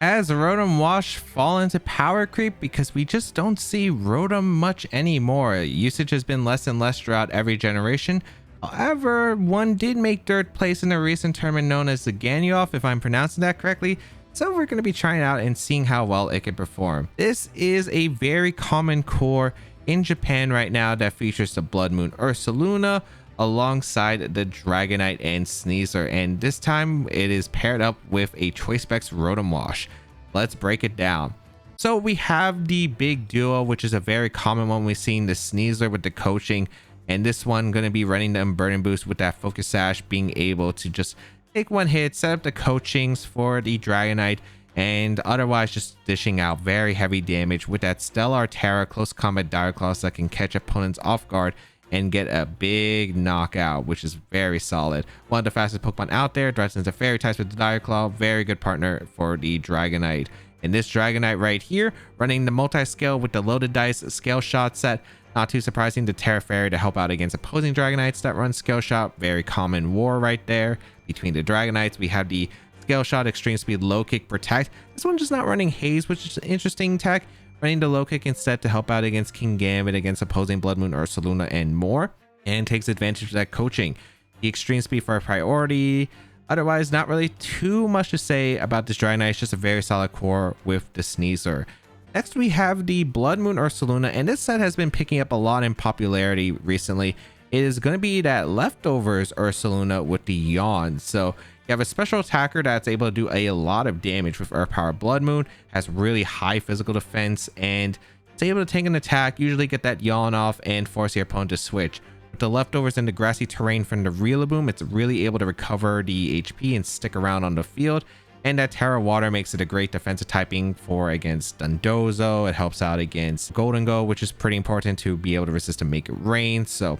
Has Rotom-Wash fallen into power creep because we just don't see Rotom much anymore? Usage has been less and less throughout every generation. However, one did make third place in a recent tournament known as the Ganyu Off, if I'm pronouncing that correctly. So we're going to be trying it out and seeing how well it can perform. This is a very common core in Japan right now that features the Blood Moon Ursaluna alongside the Dragonite and Sneasler, and this time it is paired up with a Choice Specs Rotom-Wash. Let's break it down. So we have the big duo, which is a very common one. We've seen the Sneasler with the coaching, and this one going to be running the Unburden boost with that Focus Sash, being able to just take one hit, set up the coachings for the Dragonite, and otherwise just dishing out very heavy damage with that Stellar Terra close combat Dire Claws that can catch opponents off guard and get a big knockout, which is very solid. One of the fastest Pokemon out there, threatens the Fairy types with the Dire Claw. Very good partner for the Dragonite. And this Dragonite right here, running the multi-scale with the loaded dice scale shot set. Not too surprising, the Terra Fairy to help out against opposing Dragonites that run scale shot. Very common war right there. Between the Dragonites, we have the scale shot, extreme speed, low kick, protect. This one just not running haze, which is an interesting tech. Running the low kick instead to help out against King Gambit, against opposing Blood Moon Ursaluna and more, and takes advantage of that coaching. The extreme speed for a priority. Otherwise, not really too much to say about this Dragonite. It's just a very solid core with the Sneasler. Next, we have the Blood Moon Ursaluna, and this set has been picking up a lot in popularity recently. It is going to be that Leftovers Ursaluna with the Yawn. So you have a special attacker that's able to do a lot of damage with Earth Power Blood Moon, has really high physical defense, and it's able to take an attack, usually get that Yawn off, and force your opponent to switch. With the Leftovers in the grassy terrain from the Rillaboom, it's really able to recover the HP and stick around on the field. And that Terra Water makes it a great defensive typing for against Dondozo. It helps out against Golden Go, which is pretty important to be able to resist and make it rain. So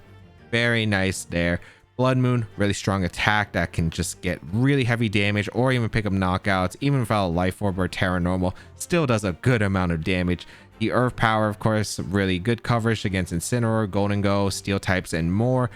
very nice there. Blood Moon, really strong attack that can just get really heavy damage or even pick up knockouts. Even without a Life Orb or Terra Normal, still does a good amount of damage. The Earth Power, of course, really good coverage against Incineroar, Golden Go, Steel types, and more.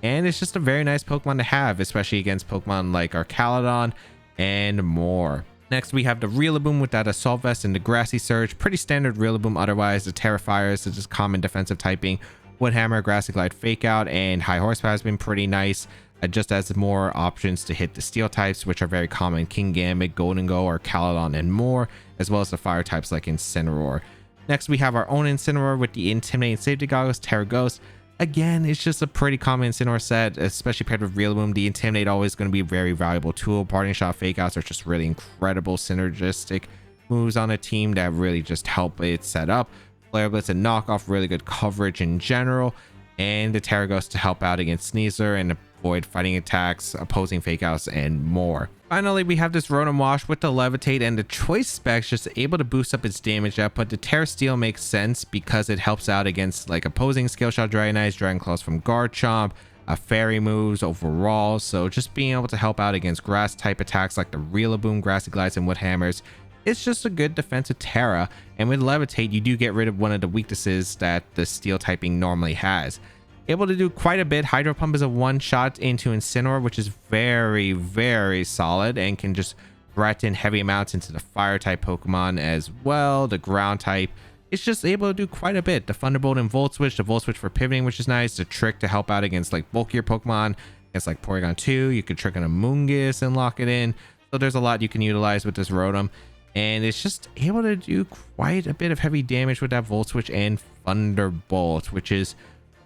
And it's just a very nice Pokemon to have, especially against Pokemon like Archaludon and more. Next, we have the Rillaboom with that Assault Vest and the Grassy Surge. Pretty standard Rillaboom otherwise. The Terrifier is just common defensive typing. Woodhammer, Grassy Glide, Fake Out, and High Horsepower has been pretty nice. Just as more options to hit the Steel types, which are very common. King Gambit, Golden Go, Archaludon, and more. As well as the Fire types like Incineroar. Next, we have our own Incineroar with the Intimidate Safety Goggles, Terra Ghost. Again, it's just a pretty common Incineroar set, especially paired with Rillaboom. The Intimidate always going to be a very valuable tool. Parting Shot, Fake Outs are just really incredible synergistic moves on a team that really just help it set up. Flare Blitz and Knockoff, really good coverage in general. And the Terra Ghost to help out against Sneasler and avoid fighting attacks, opposing Fake Outs, and more. Finally, we have this Rotom-Wash with the Levitate and the Choice Specs, just able to boost up its damage output. The Terra Steel makes sense because it helps out against like opposing Scale Shot Dragonites, Dragon Claws from Garchomp, Fairy moves overall. So just being able to help out against grass type attacks like the Rillaboom, Grassy Glides, and Wood Hammers. It's just a good defensive Terra, and with Levitate, you do get rid of one of the weaknesses that the Steel typing normally has. Able to do quite a bit. Hydro Pump is a one-shot into Incineroar, which is very, very solid and can just threaten heavy amounts into the Fire-type Pokemon as well. The Ground type, it's just able to do quite a bit. The Thunderbolt and Volt Switch, the Volt Switch for pivoting, which is nice. The Trick to help out against like bulkier Pokemon, against like Porygon 2. You could trick an Amoonguss and lock it in. So there's a lot you can utilize with this Rotom. And it's just able to do quite a bit of heavy damage with that Volt Switch and Thunderbolt, which is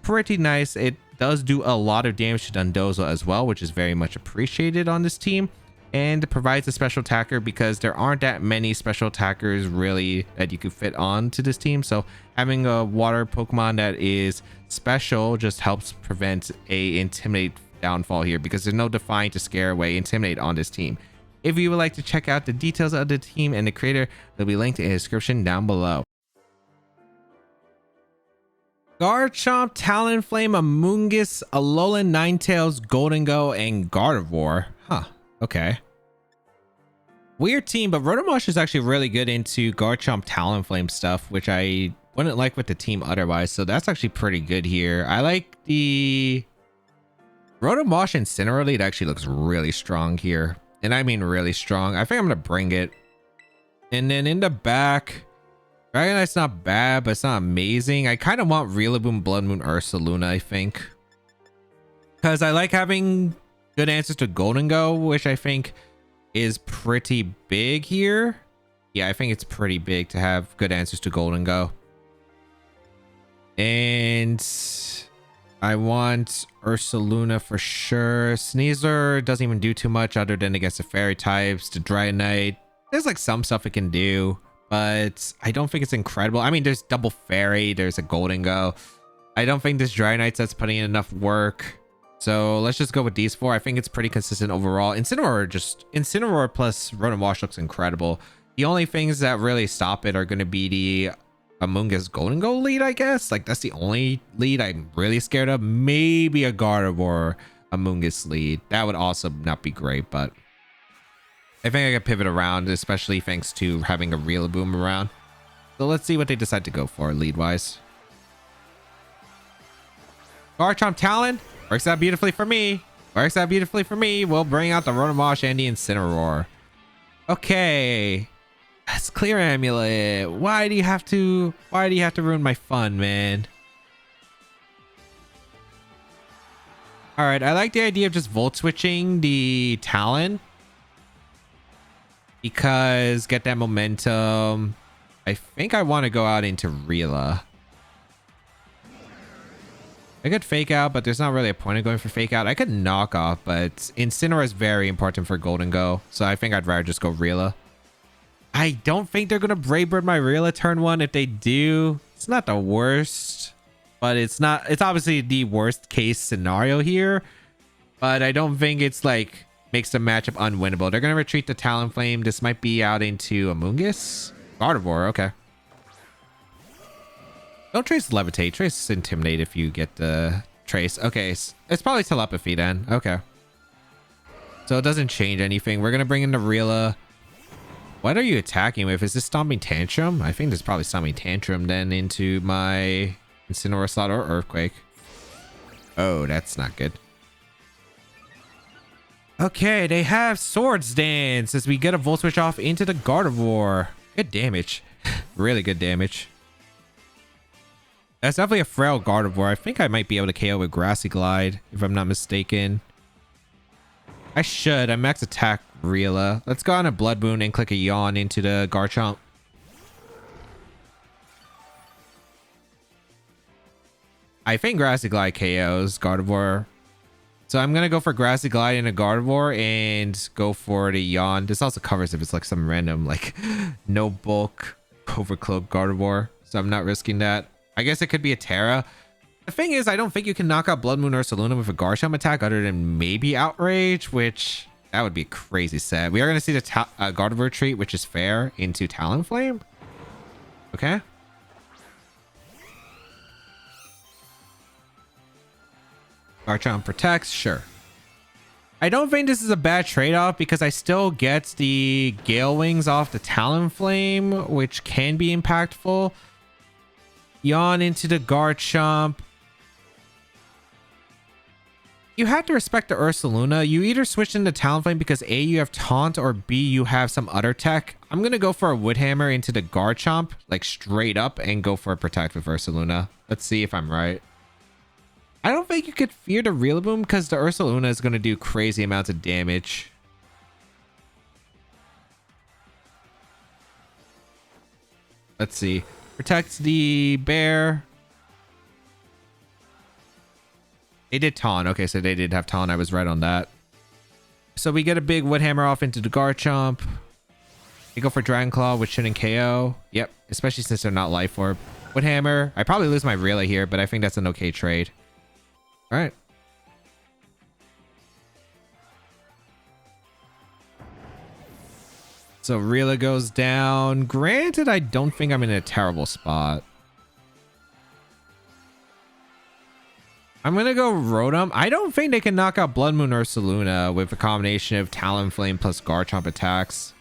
pretty nice. It does do a lot of damage to Dondozo as well, which is very much appreciated on this team. And it provides a special attacker because there aren't that many special attackers really that you could fit on to this team. So having a water Pokemon that is special just helps prevent a Intimidate downfall here, because there's no Define to scare away Intimidate on this team. If you would like to check out the details of the team and the creator, they'll be linked in the description down below. Garchomp, Talonflame, Amoonguss, Alolan Ninetales, Golden Go, and Gardevoir. Huh, okay. Weird team, but Rotom-Wash is actually really good into Garchomp, Talonflame stuff, which I wouldn't like with the team otherwise, so that's actually pretty good here. I like the Rotom-Wash Incineroar lead actually looks really strong here. And I mean really strong. I think I'm going to bring it. And then in the back, Dragonite's not bad, but it's not amazing. I kind of want Rillaboom, Blood Moon, Ursaluna, I think. Because I like having good answers to Golden Go, which I think is pretty big here. Yeah, I think it's pretty big to have good answers to Golden Go. And I want Ursaluna for sure. Sneasler doesn't even do too much other than against the fairy types. The Dragonite, there's like some stuff it can do, but I don't think it's incredible. I mean, there's double fairy, there's a Golden Go. I don't think this Dragonite set's putting in enough work. So let's just go with these four. I think it's pretty consistent overall. Incineroar plus Rotom-Wash looks incredible. The only things that really stop it are going to be the Among Us Golden Go lead, I guess. Like, that's the only lead I'm really scared of. Maybe a Gardevoir Among Us lead. That would also not be great, but I think I can pivot around, especially thanks to having a Rillaboom around. So let's see what they decide to go for lead-wise. Garchomp Talon. Works out beautifully for me. Works out beautifully for me. We'll bring out the Rotom-Wash and the Incineroar. Okay. That's clear Amulet. Why do you have to ruin my fun, man? Alright, I like the idea of just Volt switching the Talon. Because get that momentum. I think I want to go out into Rila. I could fake out, but there's not really a point of going for fake out. I could knock off, but Incineroar is very important for Golden Go. So I think I'd rather just go Rila. I don't think they're going to Brave Bird my Rila turn one. If they do, it's not the worst. But it's obviously the worst case scenario here. But I don't think it's like makes the matchup unwinnable. They're going to retreat the Talonflame. This might be out into Amoonguss. Gardevoir, okay. Don't Trace Levitate. Trace Intimidate if you get the Trace. Okay, it's probably Telepathy then. Okay. So it doesn't change anything. We're going to bring in the Rila. What are you attacking with? Is this Stomping Tantrum? I think this is probably Stomping Tantrum then into my Incineroar slot or Earthquake. Oh, that's not good. Okay, they have Swords Dance as we get a Volt Switch off into the Gardevoir. Good damage. Really good damage. That's definitely a frail Gardevoir. I think I might be able to KO with Grassy Glide, if I'm not mistaken. I should. I max attack Rila. Let's go on a Blood Moon and click a Yawn into the Garchomp. I think Grassy Glide KOs Gardevoir. So I'm going to go for Grassy Glide in a Gardevoir and go for the Yawn. This also covers if it's like some random, like, no bulk Overcloak Gardevoir. So I'm not risking that. I guess it could be a Terra. The thing is, I don't think you can knock out Blood Moon or Ursaluna with a Garchomp attack other than maybe Outrage, which that would be a crazy set. We are going to see the Gardevoir retreat, which is fair, into Talonflame. Okay. Garchomp protects, sure. I don't think this is a bad trade-off because I still get the Gale Wings off the Talonflame, which can be impactful. Yawn into the Garchomp. You have to respect the Ursaluna. You either switch into Talonflame because A, you have Taunt, or B, you have some other tech. I'm going to go for a Woodhammer into the Garchomp, like straight up, and go for a Protect with Ursaluna. Let's see if I'm right. I don't think you could fear the Rillaboom because the Ursaluna is going to do crazy amounts of damage. Let's see. Protects the bear. They did Taunt. Okay, so they did have Taunt. I was right on that. So we get a big Woodhammer off into the Garchomp. They go for Dragon Claw, which shouldn't KO. Yep, especially since they're not Life Orb. Woodhammer. I probably lose my Rila here, but I think that's an okay trade. All right. So Rila goes down. Granted, I don't think I'm in a terrible spot. I'm going to go Rotom. I don't think they can knock out Blood Moon or Ursaluna with a combination of Talonflame plus Garchomp attacks.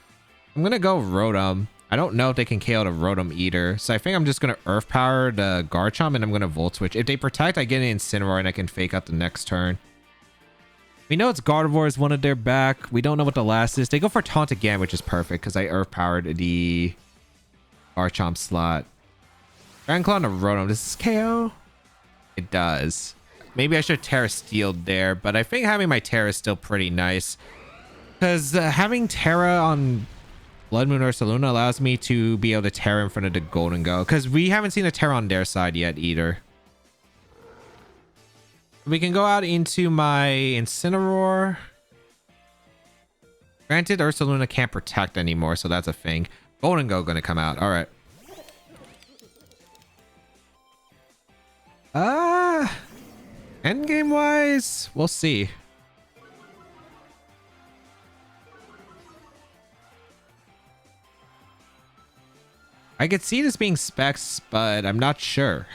I'm going to go Rotom. I don't know if they can KO the Rotom either. So I think I'm just going to Earth Power the Garchomp and I'm going to Volt Switch. If they protect, I get an Incineroar and I can fake out the next turn. We know it's Gardevoir is one of their back. We don't know what the last is. They go for Taunt again, which is perfect because I Earth powered the Garchomp slot. Dragon Claw on the Rotom. Does this KO? It does. Maybe I should Terra Steeled there, but I think having my Terra is still pretty nice. Because having Terra on Blood Moon or Ursaluna allows me to be able to Terra in front of the Golden Go. Because we haven't seen a Terra on their side yet either. We can go out into my Incineroar. Granted, Ursaluna can't protect anymore, so that's a thing. Golden Go gonna come out. All right. Endgame wise, we'll see. I could see this being Specs, but I'm not sure.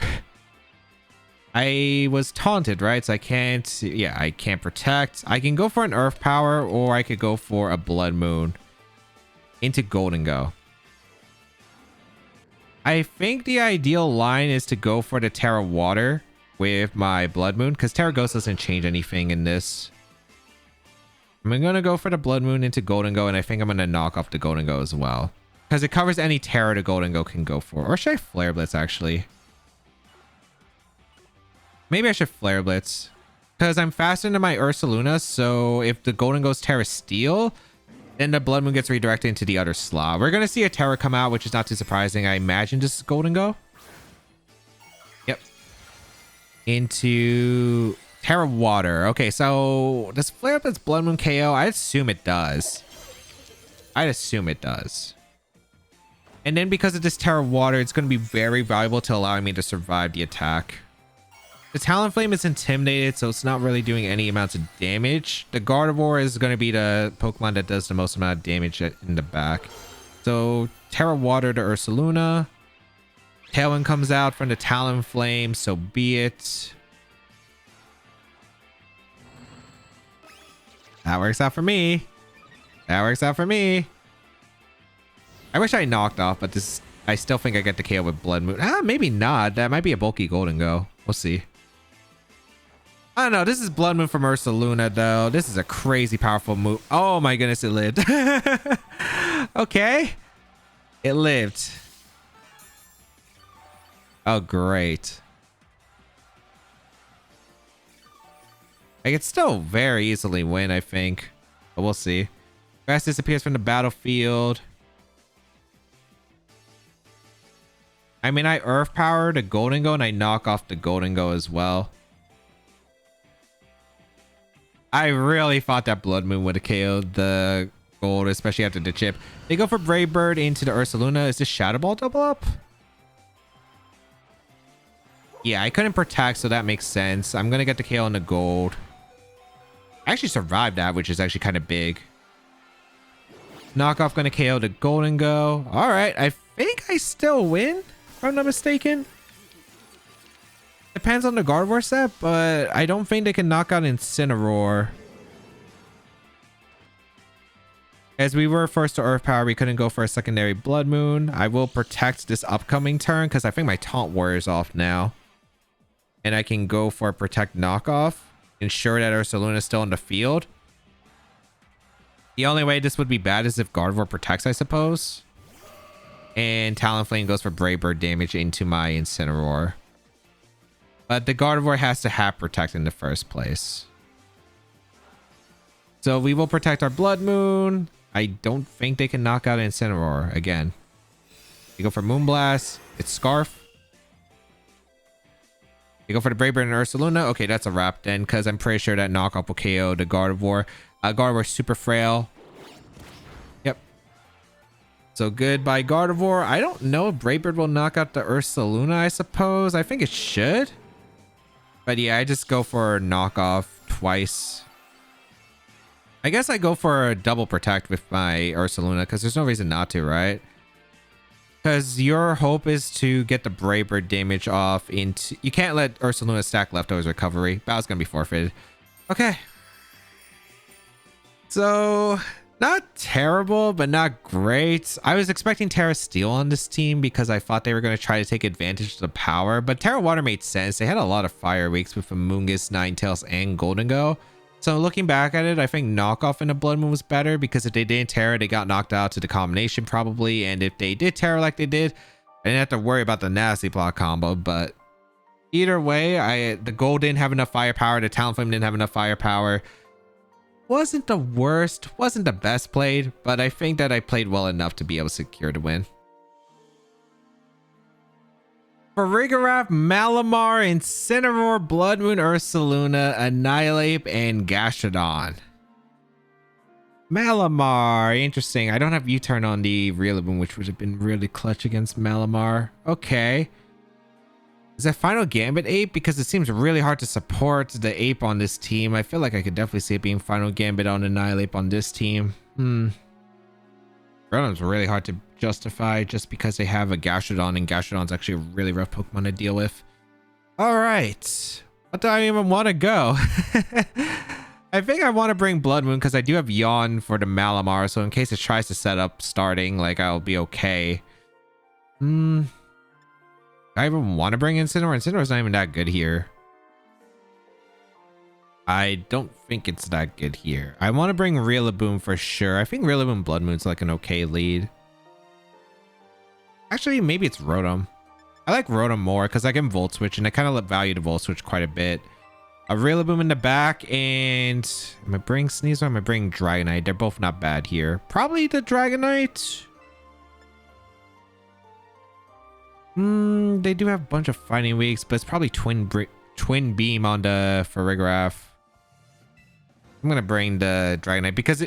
I was taunted, right? So I can't, yeah, I can't protect. I can go for an Earth Power, or I could go for a Blood Moon into Golden Go. I think the ideal line is to go for the Terra Water with my Blood Moon, because Terra Ghost doesn't change anything in this. I'm going to go for the Blood Moon into Golden Go, and I think I'm going to knock off the Golden Go as well. Because it covers any Terra the Golden Go can go for. Or should I Flare Blitz, actually? Maybe I should Flare Blitz. Because I'm faster than my Ursaluna, so if the Golden Go's Terra Steel, then the Blood Moon gets redirected into the other slot. We're going to see a Terra come out, which is not too surprising. I imagine this is Golden Go. Yep. Into Terra Water. Okay, so does Flare Blitz Blood Moon KO? I assume it does. I'd assume it does. And then because of this Terra Water, it's going to be very valuable to allowing me to survive the attack. The Talonflame is intimidated, so it's not really doing any amounts of damage. The Gardevoir is going to be the Pokemon that does the most amount of damage in the back. So Terra Water to Ursaluna. Tailwind comes out from the Talonflame, so be it. That works out for me. That works out for me. I wish I knocked off, but this, I still think I get the KO with Blood Moon. Maybe not. That might be a bulky Golden Go. We'll see. I don't know. This is Blood Moon from Ursaluna, though. This is a crazy powerful move. Oh my goodness, it lived. Okay. It lived. Oh, great. I could still very easily win, I think. But we'll see. Grass disappears from the battlefield. I mean, I Earth Power the Golden Go and I knock off the Golden Go as well. I really thought that Blood Moon would have KO'd the Gold, especially after the chip. They go for Brave Bird into the Ursaluna. Is this Shadow Ball double up? Yeah, I couldn't protect, so that makes sense. I'm going to get the KO on the Gold. I actually survived that, which is actually kind of big. Knockoff going to KO the Golden Go. All right, I think I still win, if I'm not mistaken. Depends on the Gardevoir set, but I don't think they can knock out Incineroar. As we were forced to Earth Power, we couldn't go for a secondary Blood Moon. I will protect this upcoming turn because I think my Taunt wears off now. And I can go for a Protect Knockoff. Ensure that Ursaluna is still in the field. The only way this would be bad is if Gardevoir protects, I suppose. And Talonflame goes for Brave Bird damage into my Incineroar. But the Gardevoir has to have Protect in the first place. So we will protect our Blood Moon. I don't think they can knock out Incineroar again. We go for Moonblast. It's Scarf. We go for the Brave Bird and Ursaluna. Okay, that's a wrap then, because I'm pretty sure that knockoff will KO the Gardevoir. Gardevoir super frail. Yep. So goodbye Gardevoir. I don't know if Brave Bird will knock out the Ursaluna, I suppose. I think it should. But yeah, I just go for knockoff twice. I guess I go for a double protect with my Ursaluna because there's no reason not to, right? Because your hope is to get the Brave Bird damage off into... You can't let Ursaluna stack leftovers recovery. Battle's going to be forfeited. Okay. So, not terrible, but not great. I was expecting Terra Steel on this team because I thought they were going to try to take advantage of the power. But Terra Water made sense. They had a lot of Fire Weeks with Amoonguss, Ninetales, and Golden Go. So looking back at it, I think knockoff into Blood Moon was better because if they didn't Terra, they got knocked out to the combination probably. And if they did Terra like they did, I didn't have to worry about the nasty block combo. But either way, the gold didn't have enough firepower. The Talonflame didn't have enough firepower. Wasn't the worst, wasn't the best played, but I think that I played well enough to be able to secure the win. Farigiraf, Malamar, Incineroar, Blood Moon, Ursaluna, Annihilate, and Gastrodon. Malamar, interesting. I don't have U-turn on the Rillaboom, which would have been really clutch against Malamar. Okay. Is that Final Gambit Ape? Because it seems really hard to support the Ape on this team. I feel like I could definitely see it being Final Gambit on Annihilate on this team. Rotom's really hard to justify just because they have a Gastrodon, and Gastrodon's actually a really rough Pokemon to deal with. All right. What do I even want to go? I think I want to bring Blood Moon because I do have Yawn for the Malamar, so in case it tries to set up starting, like, I'll be okay. Do I even want to bring Incineroar? Incineroar's not even that good here. I don't think it's that good here. I want to bring Rillaboom for sure. I think Rillaboom Blood Moon's like an okay lead. Actually, maybe it's Rotom. I like Rotom more because I can Volt Switch, and I kind of value the Volt Switch quite a bit. A Rillaboom in the back, and am I bringing Sneasel or am I bringing Dragonite? They're both not bad here. Probably the Dragonite. They do have a bunch of fighting weeks, but it's probably Twin Beam on the Farigiraf. I'm gonna bring the Dragonite because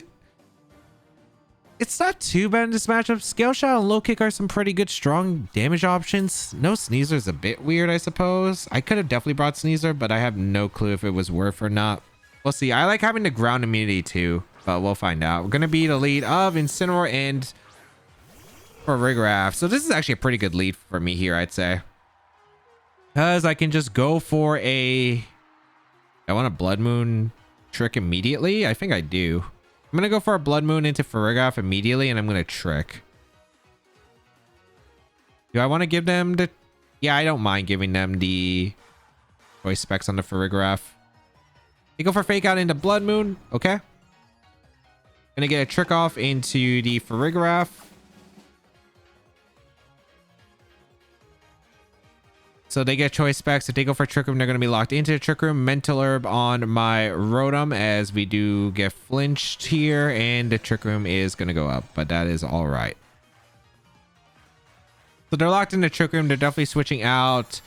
it's not too bad in this matchup. Scale Shot and Low Kick are some pretty good strong damage options. No Sneasler is a bit weird, I suppose. I could have definitely brought Sneasler, but I have no clue if it was worth or not. We'll see. I like having the ground immunity too, but we'll find out. We're gonna be the lead of Incineroar and Farigiraf. So this is actually a pretty good lead for me here, I'd say. Because I can just go for I want a Blood Moon trick immediately. I think I do. I'm gonna go for a Blood Moon into Farigiraf immediately, and I'm gonna trick. Do I want to give them the... Yeah, I don't mind giving them the Choice Specs on the Farigiraf. They go for Fake Out into Blood Moon. Okay. Gonna get a trick off into the Farigiraf. So they get Choice Specs. If they go for Trick Room, they're going to be locked into the Trick Room. Mental Herb on my Rotom as we do get flinched here. And the Trick Room is going to go up, but that is all right. So they're locked in the Trick Room. They're definitely switching out.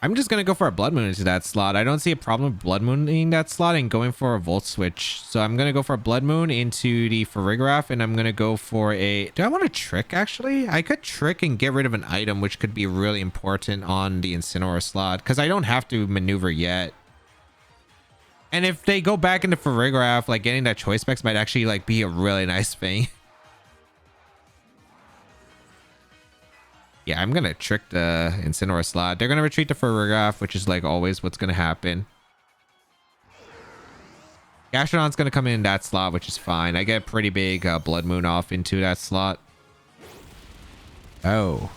I'm just going to go for a Blood Moon into that slot. I don't see a problem with Blood Mooning that slot and going for a Volt Switch. So I'm going to go for a Blood Moon into the Farigiraf, and I'm going to go for a... Do I want to Trick, actually? I could Trick and get rid of an item, which could be really important on the Incineroar slot, because I don't have to maneuver yet. And if they go back into Farigiraf, like, getting that Choice Specs might actually, like, be a really nice thing. Yeah, I'm going to trick the Incineroar slot. They're going to retreat the Farigiraf, which is like always what's going to happen. Gastrodon's going to come in that slot, which is fine. I get a pretty big Blood Moon off into that slot. Oh.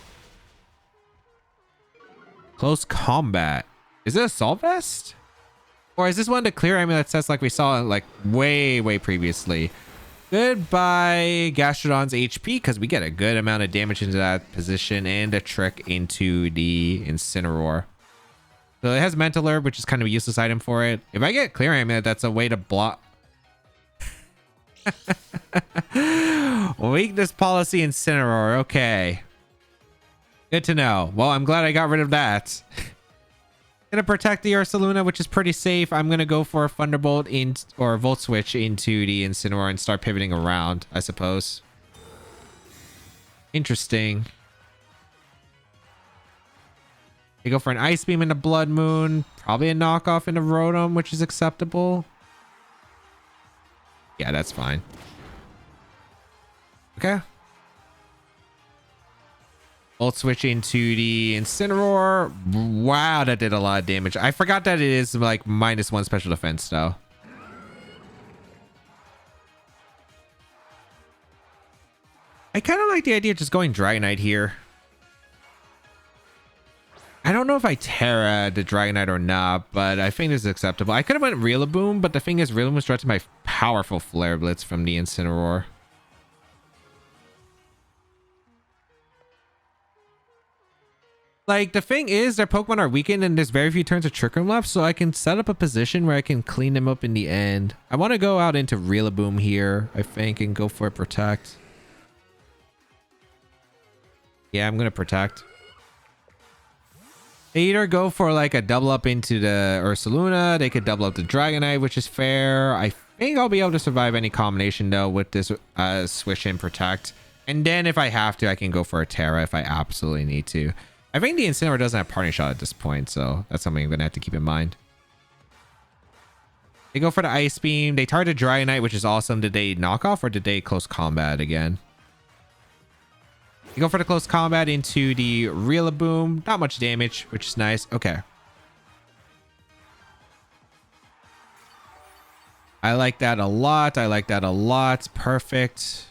Close combat. Is it a Assault Vest? Or is this one the clear amulet sets like we saw like way previously? Goodbye Gastrodon's HP, because we get a good amount of damage into that position and a trick into the Incineroar. So it has Mental Herb, which is kind of a useless item for it. If I get Clear Amulet, that's a way to block. Weakness Policy Incineroar. Okay. Good to know. Well, I'm glad I got rid of that. Gonna protect the Ursaluna, which is pretty safe. I'm gonna go for a Thunderbolt or Volt Switch into the Incineroar and start pivoting around, I suppose. Interesting. They go for an Ice Beam into Blood Moon. Probably a knockoff into Rotom, which is acceptable. Yeah, that's fine. Okay. Volt Switch into the Incineroar. Wow, that did a lot of damage. I forgot that it is like -1 special defense though. I kind of like the idea of just going Dragonite here. I don't know if I Terra the Dragonite or not, but I think this is acceptable. I could have went Rillaboom, but the thing is Rillaboom was directed by powerful Flare Blitz from the Incineroar. Like, the thing is, their Pokemon are weakened and there's very few turns of Trick Room left, so I can set up a position where I can clean them up in the end. I want to go out into Rillaboom here, I think, and go for a Protect. Yeah, I'm going to Protect. They either go for like a double up into the Ursaluna, they could double up the Dragonite, which is fair. I think I'll be able to survive any combination, though, with this Swish and Protect. And then if I have to, I can go for a Terra if I absolutely need to. I think the Incineroar doesn't have Parting Shot at this point, so that's something I'm going to have to keep in mind. They go for the Ice Beam. They target Dragonite, which is awesome. Did they knock off or did they close combat again? They go for the close combat into the Rillaboom. Not much damage, which is nice. Okay. I like that a lot. I like that a lot. Perfect.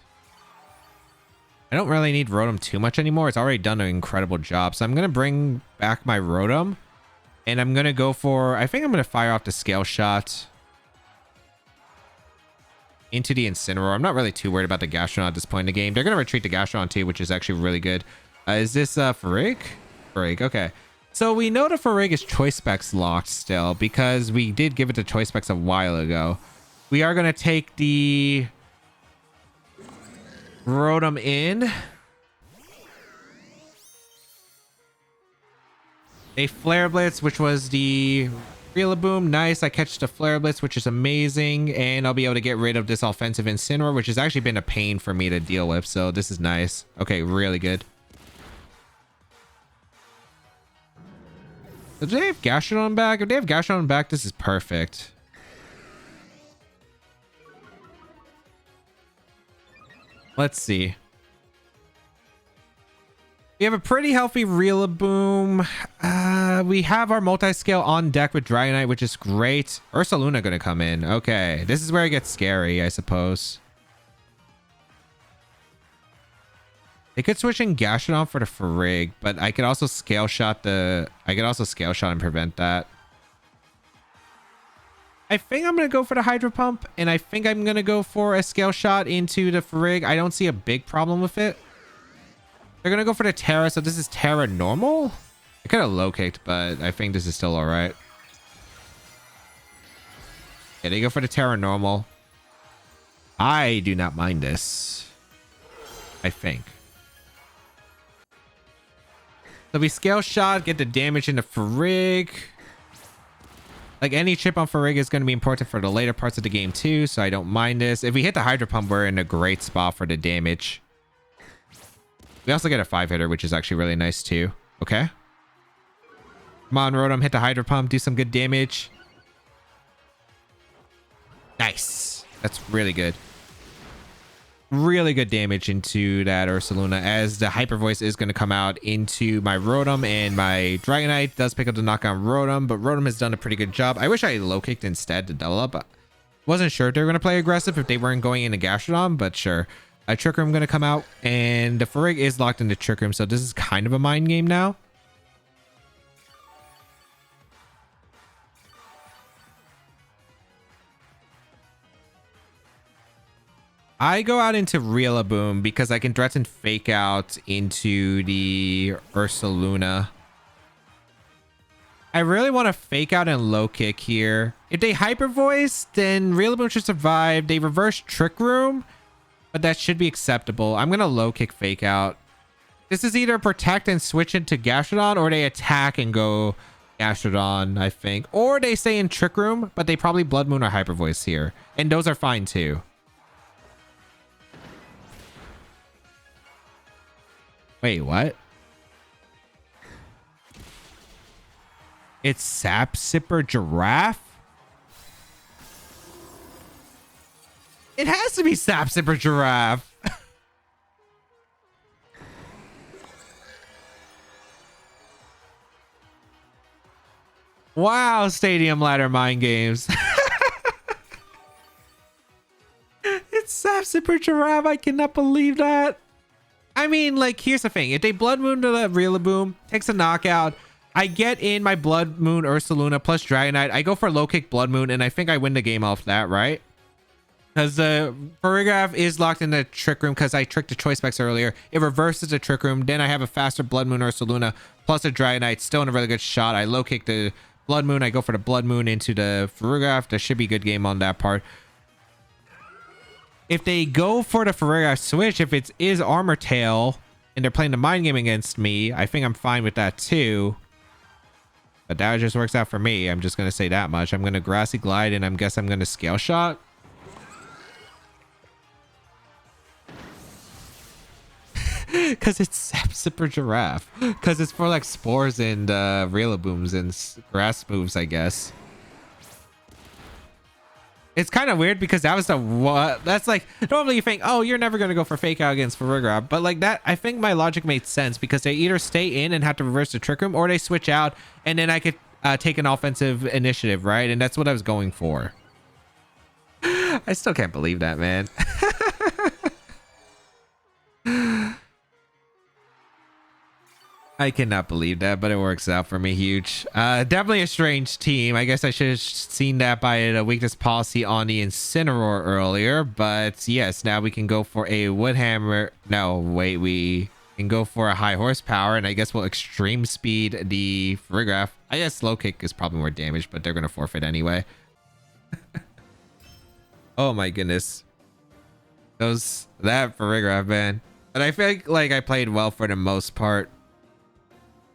I don't really need Rotom too much anymore. It's already done an incredible job. So I'm going to bring back my Rotom. And I'm going to go for... I think I'm going to fire off the Scale Shot into the Incineroar. I'm not really too worried about the Gastrodon at this point in the game. They're going to retreat the Gastrodon too, which is actually really good. Is this Farig? Farig, okay. So we know the Farig is Choice Specs locked still because we did give it to Choice Specs a while ago. We are going to take the... Rotom in. They Flare Blitz, which was the Rillaboom. Nice. I catch the Flare Blitz, which is amazing. And I'll be able to get rid of this offensive Incineroar, which has actually been a pain for me to deal with. So this is nice. Okay, really good. So do they have Gastrodon back? If they have Gastrodon back, this is perfect. Let's see. We have a pretty healthy Rillaboom. We have our multi-scale on deck with Dragonite, which is great. Ursaluna gonna come in. Okay, this is where it gets scary, I suppose. They could switch in Gastrodon for the Farig, but I could also Scale Shot the... I could also Scale Shot and prevent that. I think I'm going to go for the Hydro Pump, and I think I'm going to go for a Scale Shot into the Farig. I don't see a big problem with it. They're going to go for the Terra, so this is Terra normal? I could have low kicked, but I think this is still all right. Yeah, they go for the Terra normal. I do not mind this. I think. So we Scale Shot, get the damage into Farig. Like, any chip on Farig is going to be important for the later parts of the game too, so I don't mind this. If we hit the Hydro Pump, we're in a great spot for the damage. We also get a 5-hitter, which is actually really nice too. Okay. Come on, Rotom, hit the Hydro Pump, do some good damage. Nice. That's really good. Really good damage into that Ursaluna, as the Hyper Voice is going to come out into my Rotom, and my Dragonite does pick up the knock on Rotom, but Rotom has done a pretty good job. I wish I low kicked instead to double up. Wasn't sure if they were going to play aggressive if they weren't going into Gastrodon, but sure. Trick Room going to come out, and the Farig is locked into Trick Room, so this is kind of a mind game now. I go out into Rillaboom because I can threaten Fake Out into the Ursaluna. I really want to Fake Out and low kick here. If they Hyper Voice, then Rillaboom should survive. They reverse Trick Room, but that should be acceptable. I'm going to low kick Fake Out. This is either Protect and switch into Gastrodon, or they attack and go Gastrodon, I think. Or they stay in Trick Room, but they probably Blood Moon or Hyper Voice here. And those are fine too. Wait, what? It's Sap Sipper Giraffe? It has to be Sap Sipper Giraffe. Wow, Stadium Ladder Mind Games. It's Sap Sipper Giraffe. I cannot believe that. I mean, like, here's the thing. If they Blood Moon to that Rillaboom, takes a knockout, I get in my Blood Moon Ursaluna plus Dragonite. I go for low kick Blood Moon, and I think I win the game off that, right? Because the Farigiraf is locked in the Trick Room because I tricked the Choice Specs earlier. It reverses the Trick Room. Then I have a faster Blood Moon Ursaluna plus a Dragonite. Still in a really good shot. I low kick the Blood Moon. I go for the Blood Moon into the Farigiraf. That should be a good game on that part. If they go for the Farigiraf switch, if it is Armor Tail and they're playing the mind game against me, I think I'm fine with that too. But that just works out for me. I'm just going to say that much. I'm going to Grassy Glide and I guess I'm going to Scale Shot. Because it's Super Giraffe. Because it's for like Spores and Riolabooms and Grass moves, I guess. It's kind of weird because that was the what that's like normally you think, oh, you're never going to go for Fake Out against Farigiraf, but like that I think my logic made sense because they either stay in and have to reverse the Trick Room or they switch out and then I could take an offensive initiative, right? And that's what I was going for. I still can't believe that, man. I cannot believe that, but it works out for me huge. Definitely a strange team. I guess I should have seen that by the weakness policy on the Incineroar earlier. But yes, now we can go for a Woodhammer. No, wait, we can go for a high horsepower. And I guess we'll extreme speed the Farigiraf. I guess low kick is probably more damage, but they're going to forfeit anyway. Oh my goodness. That Farigiraf, man. But I feel like I played well for the most part.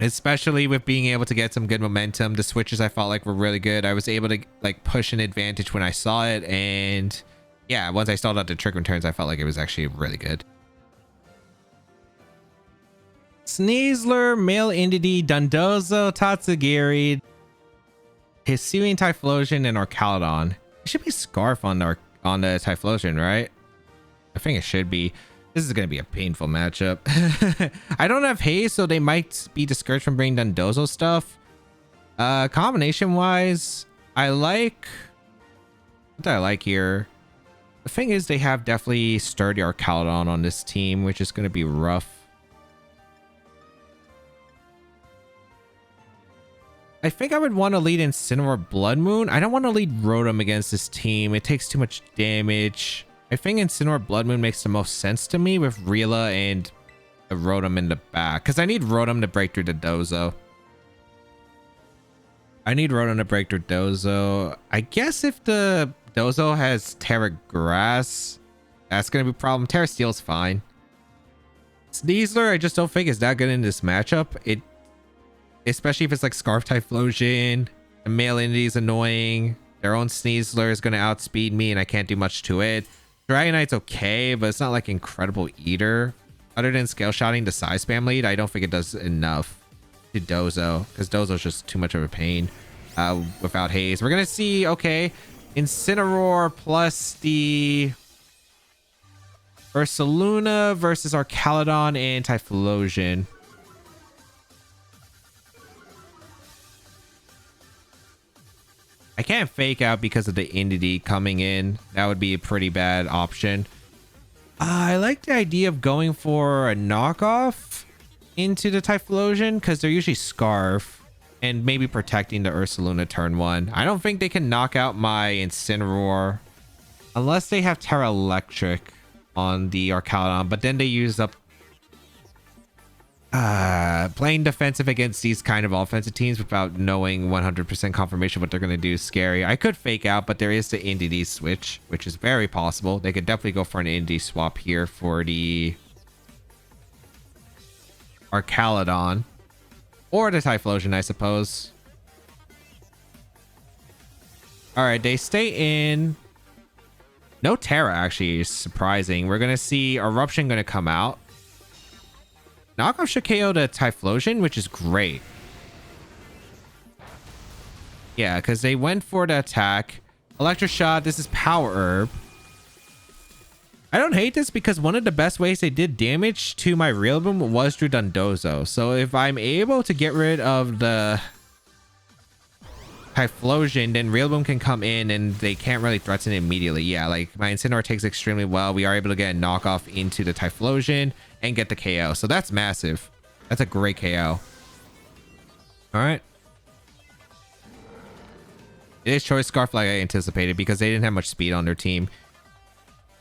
Especially with being able to get some good momentum. The switches I felt like were really good. I was able to like push an advantage when I saw it. And yeah, once I stalled out the Trick Room turns, I felt like it was actually really good. Sneasler, Male Entity, Dondozo, Tatsugiri, Hisuian Typhlosion, and Orcaladon. It should be Scarf on the Typhlosion, right? I think it should be. This is going to be a painful matchup. I don't have haste, so they might be discouraged from bringing Dondozo stuff. Combination wise, I like what do I like here. The thing is, they have definitely sturdy Orcaladon on this team, which is going to be rough. I think I would want to lead Incineroar Blood Moon. I don't want to lead Rotom against this team. It takes too much damage. I think Incineroar Blood Moon makes the most sense to me with Rila and the Rotom in the back. Because I need Rotom to break through the Dozo. I guess if the Dozo has Terra Grass, that's going to be a problem. Terra Steel's fine. Sneasler, I just don't think is that good in this matchup. Especially if it's like Scarf Typhlosion. The Male Entity is annoying. Their own Sneasler is going to outspeed me and I can't do much to it. Dragonite's okay, but it's not like incredible either. Other than scale shotting the size spam lead, I don't think it does enough to Dozo because Dozo's just too much of a pain without haze. We're gonna see, okay, Incineroar plus the Ursaluna versus Orcaladon and Typhlosion. I can't Fake Out because of the Entity coming in. That would be a pretty bad option. I like the idea of going for a knockoff into the Typhlosion because they're usually Scarf and maybe protecting the Ursaluna turn 1. I don't think they can knock out my Incineroar unless they have Terra Electric on the Orcaladon, but then they use up playing defensive against these kind of offensive teams without knowing 100% confirmation what they're going to do is scary. I could Fake Out, but there is the Entity switch, which is very possible. They could definitely go for an Entity swap here for the Orcaladon or the Typhlosion, I suppose. All right, they stay in. No Terra actually is surprising. We're going to see Eruption going to come out. Knockoff should KO the Typhlosion, which is great. Yeah, because they went for the attack. Electric Shot, this is Power Herb. I don't hate this because one of the best ways they did damage to my Rillaboom was through Dondozo. So if I'm able to get rid of the Typhlosion, then Rillaboom can come in and they can't really threaten it immediately. Yeah, like my Incineroar takes extremely well. We are able to get a knockoff into the Typhlosion and get the KO. So that's massive. That's a great KO. All right. It is Choice Scarf like I anticipated because they didn't have much speed on their team.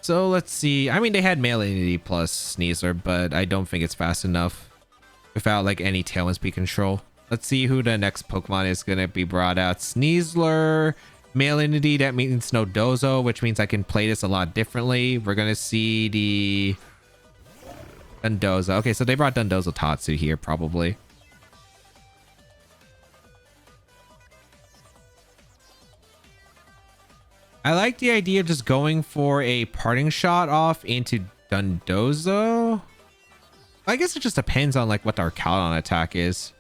So let's see. I mean, they had Malignity plus Sneasler, but I don't think it's fast enough without like any Tailwind speed control. Let's see who the next Pokemon is going to be brought out. Sneasler, Malignity, that means no Dozo, which means I can play this a lot differently. We're going to see the Dundozo. Okay, so they brought Dundozo Tatsu here probably. I like the idea of just going for a parting shot off into Dundozo. I guess it just depends on like what our Caledon attack is.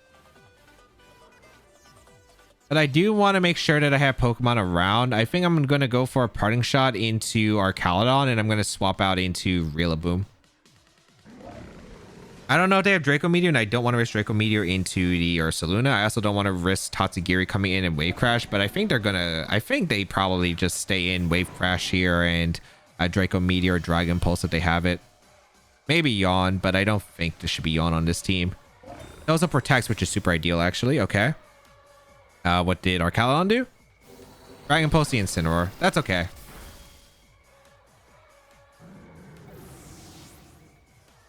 But I do want to make sure that I have Pokemon around. I think I'm going to go for a parting shot into our Caledon, and I'm going to swap out into Rillaboom. I don't know if they have Draco Meteor, and I don't want to risk Draco Meteor into the Ursaluna. I also don't want to risk Tatsugiri coming in and Wave Crash, but I think they're gonna... I think they probably just stay in Wave Crash here and Draco Meteor or Dragon Pulse if they have it. Maybe Yawn, but I don't think there should be Yawn on this team. That also protects, which is super ideal, actually. Okay. What did our Caledon do? Dragon Pulse the Incineroar. That's okay.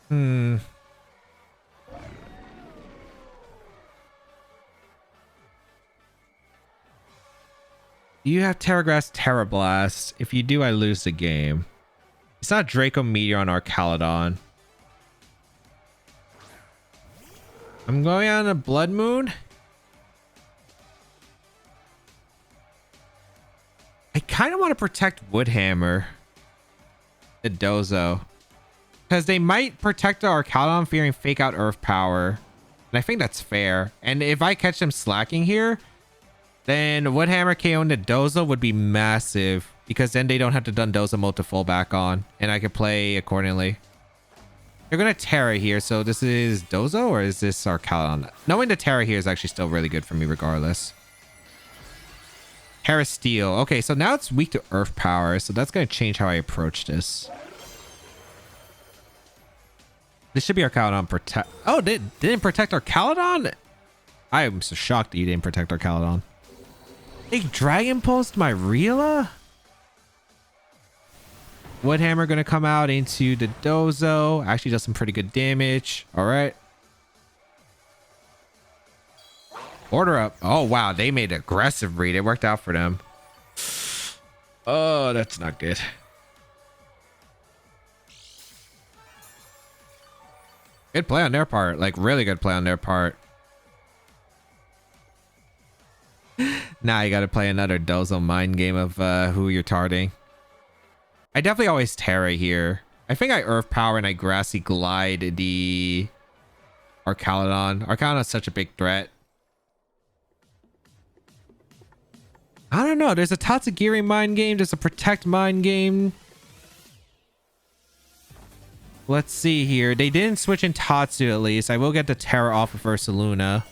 Do you have Terra Grass, Terra Blast? If you do, I lose the game. It's not Draco Meteor on our Caledon. I'm going on a Blood Moon. I kind of want to protect Woodhammer. The Dozo. Because they might protect our Caledon fearing Fake Out Earth Power. And I think that's fair. And if I catch them slacking here, then Woodhammer KO into Dozo would be massive. Because then they don't have to Dundozo mode to fall back on. And I could play accordingly. They're going to Terra here. So this is Dozo or is this our Caledon? Knowing the Terra here is actually still really good for me regardless. Terra Steel. Okay, so now it's weak to Earth Power. So that's going to change how I approach this. This should be our Caledon protect. Oh, didn't protect our Caledon? I am so shocked that you didn't protect our Caledon. They Dragon Pulsed my Rila? Woodhammer going to come out into the Dozo. Actually does some pretty good damage. All right. Order up. Oh, wow. They made aggressive read. It worked out for them. Oh, that's not good. Good play on their part. Like, really good play on their part. Now you got to play another Dozo mind game of who you're targeting. I definitely always Terra here. I think I Earth Power and I Grassy Glide the Arcaladon. Arcaladon is such a big threat. I don't know. There's a Tatsugiri mind game. There's a Protect mind game. Let's see here. They didn't switch in Tatsu at least. I will get the Terra off of Ursaluna.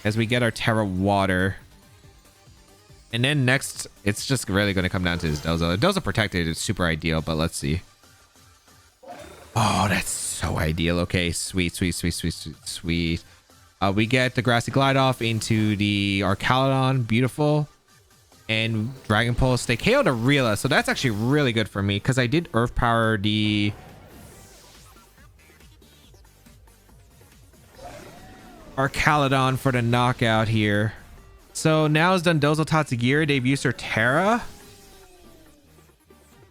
As we get our Terra Water. And then next, it's just really going to come down to this Dozo. Dozo Protected is super ideal, but let's see. Oh, that's so ideal. Okay, sweet, sweet, sweet, sweet, sweet, sweet. We get the Grassy Glide off into the Arcaladon. Beautiful. And Dragon Pulse. They KO'd a Rila, so that's actually really good for me because I did Earth Power the Arcaladon for the knockout here. So now it's Dundozo Tatsugiri. They've used their Terra.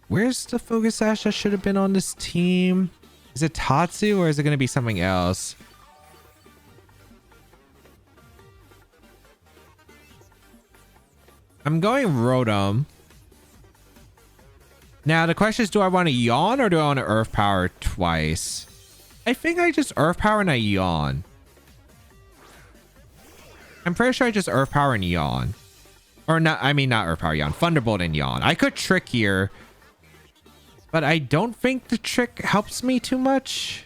Where's the Focus Sash that should have been on this team? Is it Tatsu or is it going to be something else? I'm going Rotom. Now the question is, do I want to Yawn or do I want to Earth Power twice? I think I just Earth Power and I Yawn. I'm pretty sure I just Earth Power and Yawn. Or not, I mean not Earth Power, Yawn. Thunderbolt and Yawn. I could Trick here. But I don't think the Trick helps me too much.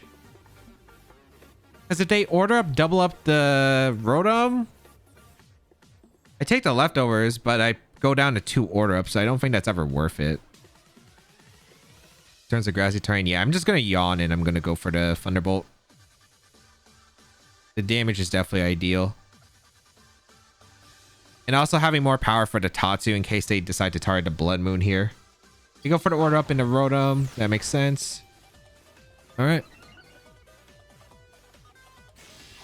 Because if they order up, double up the Rotom, I take the leftovers, but I go down to 2 order ups, so I don't think that's ever worth it. Turns to Grassy Terrain. Yeah, I'm just going to Yawn and I'm going to go for the Thunderbolt. The damage is definitely ideal. And also having more power for the Tatsu in case they decide to target the Blood Moon here. You go for the order up into Rotom. That makes sense. All right.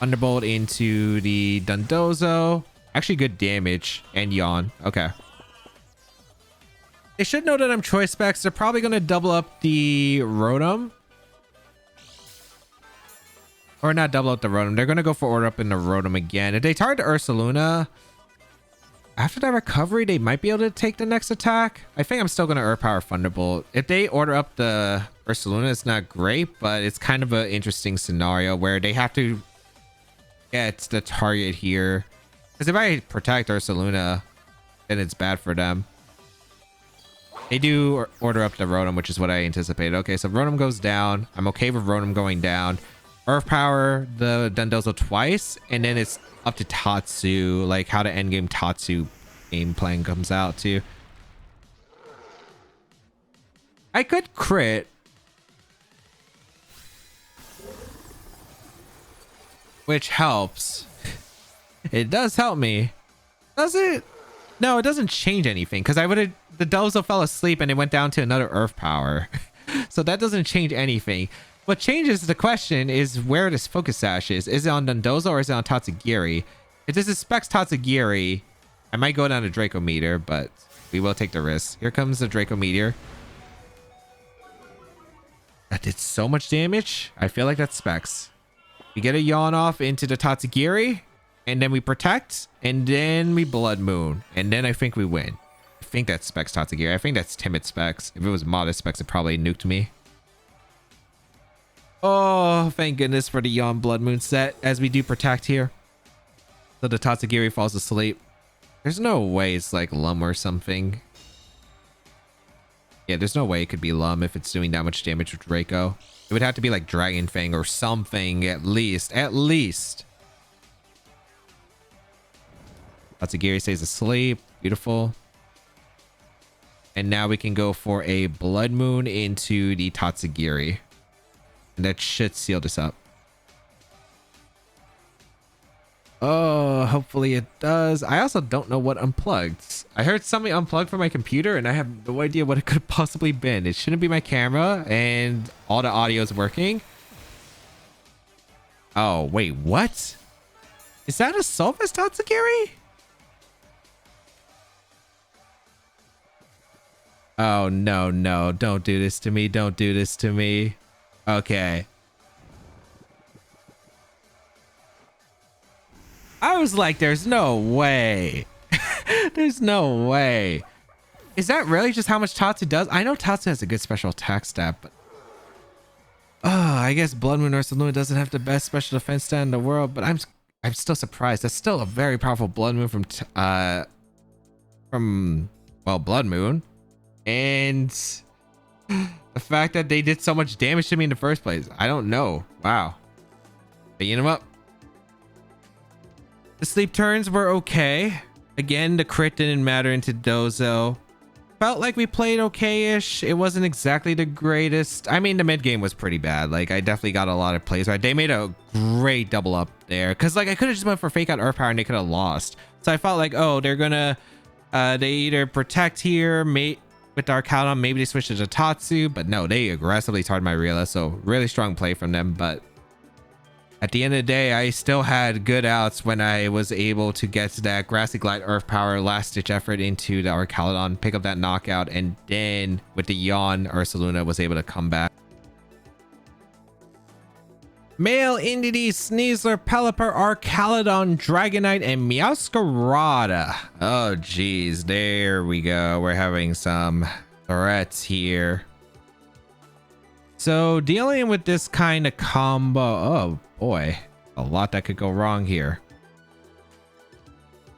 Thunderbolt into the Dondozo. Actually good damage. And Yawn. Okay. They should know that I'm Choice Specs. They're probably going to double up the Rotom. Or not double up the Rotom. They're going to go for order up in the Rotom again. If they target the Ursaluna, after that recovery, they might be able to take the next attack. I think I'm still going to Earth Power Thunderbolt. If they order up the Ursaluna, it's not great, but it's kind of an interesting scenario where they have to get the target here. Because if I protect Ursaluna, then it's bad for them. They do order up the Rotom, which is what I anticipated. Okay, so Rotom goes down. I'm okay with Rotom going down. Earth Power the Dondozo twice, and then it's up to Tatsu, like how the endgame Tatsu game plan comes out too. I could crit. Which helps. It does help me. Does it? No, it doesn't change anything because I would have... The Dozo fell asleep and it went down to another Earth Power. So that doesn't change anything. What changes the question is where this Focus Sash is. Is it on Dondozo or is it on Tatsugiri? If this is Specs Tatsugiri, I might go down to Draco Meteor, but we will take the risk. Here comes the Draco Meteor. That did so much damage. I feel like that's Specs. We get a Yawn Off into the Tatsugiri, and then we protect, and then we Blood Moon, and then I think we win. I think that's Specs Tatsugiri. I think that's Timid Specs. If it was Modest Specs, it probably nuked me. Oh, thank goodness for the Yawn Blood Moon set, as we do protect here. So the Tatsugiri falls asleep. There's no way it's like Lum or something. Yeah, there's no way it could be Lum if it's doing that much damage with Draco. It would have to be like Dragon Fang or something at least. At least. Tatsugiri stays asleep. Beautiful. And now we can go for a Blood Moon into the Tatsugiri. And that should seal this up. Oh, hopefully it does. I also don't know what unplugged. I heard something unplugged from my computer and I have no idea what it could have possibly been. It shouldn't be my camera and all the audio is working. Oh, wait, what? Is that a Solvus Tatsugiri? Oh, no, no. Don't do this to me. Don't do this to me. Okay. I was like, there's no way. There's no way. Is that really just how much Tatsu does? I know Tatsu has a good special attack stat, but... Oh, I guess Blood Moon Ursaluna doesn't have the best special defense stat in the world, but I'm still surprised. That's still a very powerful Blood Moon from well, Blood Moon. And the fact that they did so much damage to me in the first place. I don't know. Wow. Picking him up. The sleep turns were okay. Again, the crit didn't matter into Dozo. Felt like we played okay-ish. It wasn't exactly the greatest. I mean, the mid game was pretty bad. Like, I definitely got a lot of plays right. They made a great double up there. Because, like, I could have just went for fake out Earth Power and they could have lost. So I felt like, oh, they're gonna... they either protect here, with our Caldon, maybe they switch to Tatsu. But no, they aggressively targeted my Reala. So, really strong play from them. But... at the end of the day, I still had good outs when I was able to get that Grassy Glide Earth Power last ditch effort into the Archaludon, pick up that knockout, and then with the Yawn, Ursaluna was able to come back. Male Entity, Sneasler, Pelipper, Archaludon, Dragonite, and Meowscarada. Oh, geez. There we go. We're having some threats here. So dealing with this kind of combo, oh boy, a lot that could go wrong here.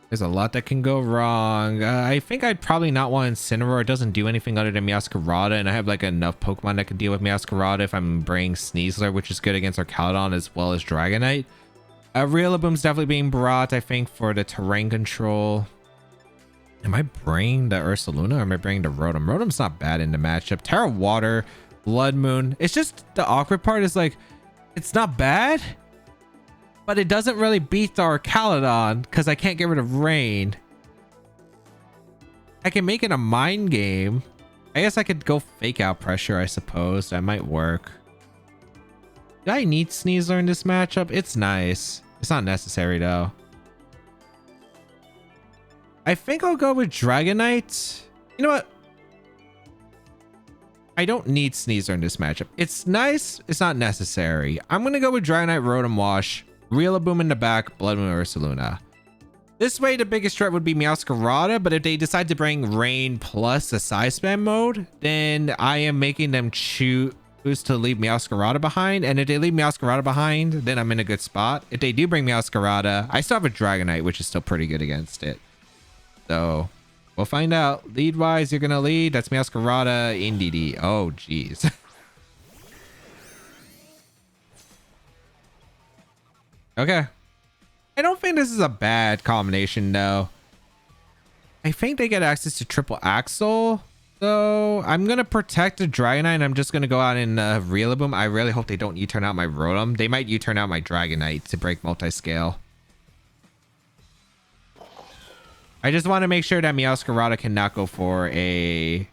There's a lot that can go wrong. I think I'd probably not want Incineroar. It doesn't do anything other than Meowscarada, and I have like enough Pokemon that can deal with Meowscarada if I'm bringing Sneasler, which is good against Archaludon as well as Dragonite. Rillaboom's definitely being brought, I think, for the terrain control. Am I bringing the Ursaluna or am I bringing the Rotom? Rotom's not bad in the matchup. Terra Water, Blood Moon. It's just the awkward part is like, it's not bad, But it doesn't really beat the Archaludon because I can't get rid of Rain. I can make it a mind game. I guess I could go fake out pressure, I suppose. That might work. Do I need Sneasler in this matchup? It's nice. It's not necessary though. I think I'll go with Dragonite. You know what? I don't need Sneasler in this matchup. It's nice. It's not necessary. I'm going to go with Dragonite, Rotom-Wash, Rillaboom in the back, Blood Moon, Ursaluna. This way, the biggest threat would be Meowscarada, but if they decide to bring Rain plus a Size Spam mode, then I am making them choose to leave Meowscarada behind. And if they leave Meowscarada behind, then I'm in a good spot. If they do bring Meowscarada, I still have a Dragonite, which is still pretty good against it. So we'll find out. Lead-wise, you're going to lead. That's Meowscarada, Indeedee. Oh, jeez. Okay. I don't think this is a bad combination, though. I think they get access to Triple Axle. So I'm going to protect the Dragonite, and I'm just going to go out and Rillaboom. I really hope they don't U-turn out my Rotom. They might U-turn out my Dragonite to break multi-scale. I just want to make sure that Meowscarada cannot go for a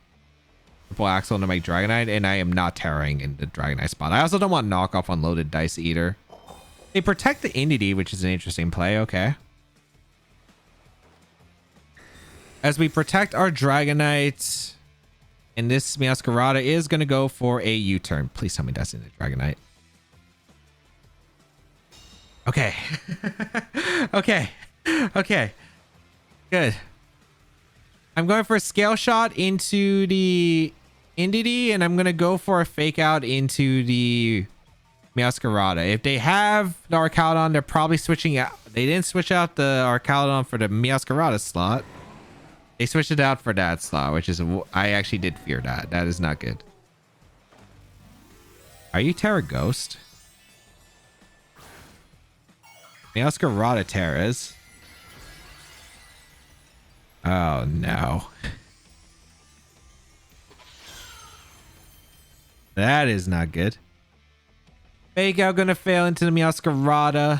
Triple Axle into my Dragonite, and I am not tearing in the Dragonite spot. I also don't want knockoff on loaded dice either. They protect the Indeedee, which is an interesting play. Okay. As we protect our Dragonite, and this Meowscarada is going to go for a U-turn. Please tell me that's in the Dragonite. Okay. Okay. Okay. Good. I'm going for a Scale Shot into the Indeedee, and I'm going to go for a Fake Out into the Meowscarada. If they have the Archaludon, they're probably switching out. They didn't switch out the Archaludon for the Meowscarada slot. They switched it out for that slot, which is... I actually did fear that. That is not good. Are you Terra Ghost? Meowscarada Terras. Oh, no. That is not good. Fake Out gonna fail into the Meowscarada.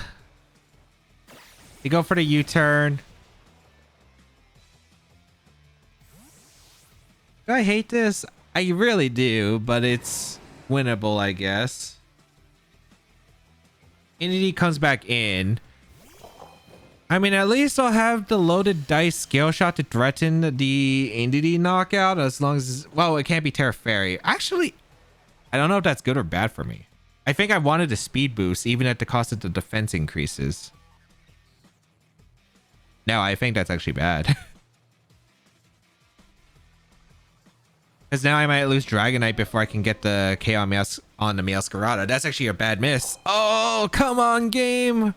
They go for the U-turn. Do I hate this? I really do, but it's winnable, I guess. Indeedee comes back in. I mean, at least I'll have the loaded dice Scale Shot to threaten the Indeedee knockout, as long as... Well, it can't be Terra Fairy. Actually, I don't know if that's good or bad for me. I think I wanted a speed boost, even at the cost of the defense increases. No, I think that's actually bad. Because now I might lose Dragonite before I can get the KO on the Meowscarada. That's actually a bad miss. Oh, come on, game.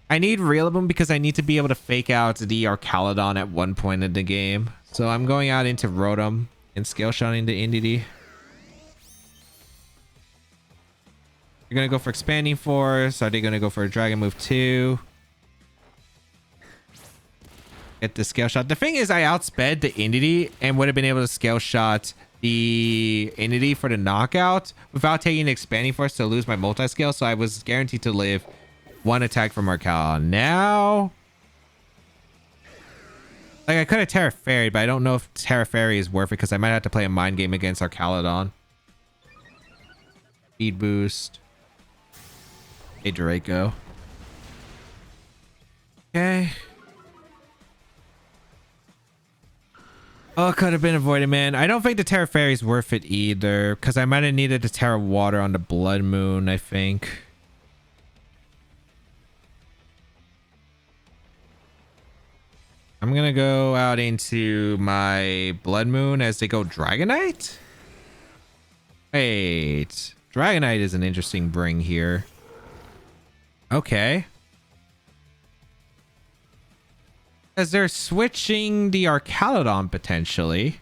I need Rillaboom because I need to be able to fake out the Archaludon at one point in the game. So I'm going out into Rotom and Scale Shotting the Indeedee. You're going to go for Expanding Force. Are they going to go for a Dragon Move 2? Get the Scale Shot. The thing is, I outsped the Indeedee and would have been able to Scale Shot the Indeedee for the knockout without taking Expanding Force to lose my multi-scale. So I was guaranteed to live one attack from Archaludon. Now, like, I could have Terra Fairy, but I don't know if Terra Fairy is worth it because I might have to play a mind game against Archaludon. Speed boost. Hey, Draco. Okay. Oh, could have been avoided, man. I don't think the Terra Fairy is worth it either because I might have needed the Terra Water on the Blood Moon, I think. I'm going to go out into my Blood Moon as they go Dragonite. Wait. Dragonite is an interesting bring here. Okay. As they're switching the Archaludon potentially.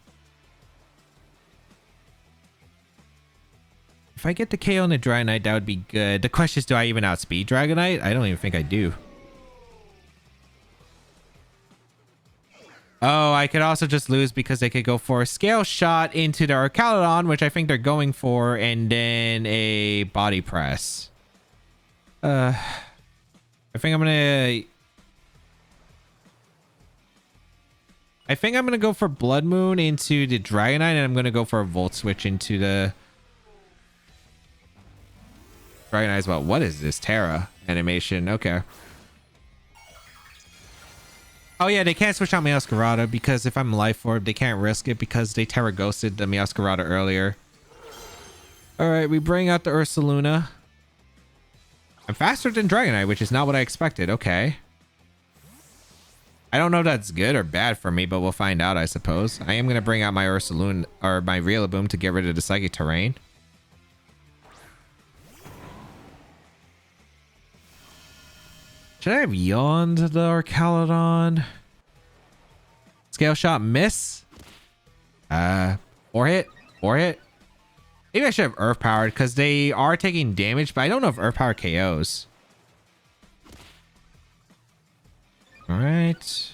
If I get the KO on the Dragonite, that would be good. The question is, do I even outspeed Dragonite? I don't even think I do. Oh, I could also just lose because they could go for a Scale Shot into the Archaludon, which I think they're going for, and then a Body Press. I think I'm gonna go for Blood Moon into the Dragonite, and I'm gonna go for a Volt Switch into the Dragonite as well. What is this Terra animation? Okay. Oh yeah, they can't switch out Meowscarada because if I'm Life Orb, they can't risk it because they Terra Ghosted the Meowscarada earlier. All right, we bring out the Ursaluna. I'm faster than Dragonite, which is not what I expected. Okay. I don't know if that's good or bad for me, but we'll find out, I suppose. I am going to bring out my Ursaluna or my Rillaboom to get rid of the Psychic Terrain. Should I have yawned the Archaludon? Scale Shot miss. 4 hit. Maybe I should have Earth Powered because they are taking damage, but I don't know if Earth Power KOs. All right.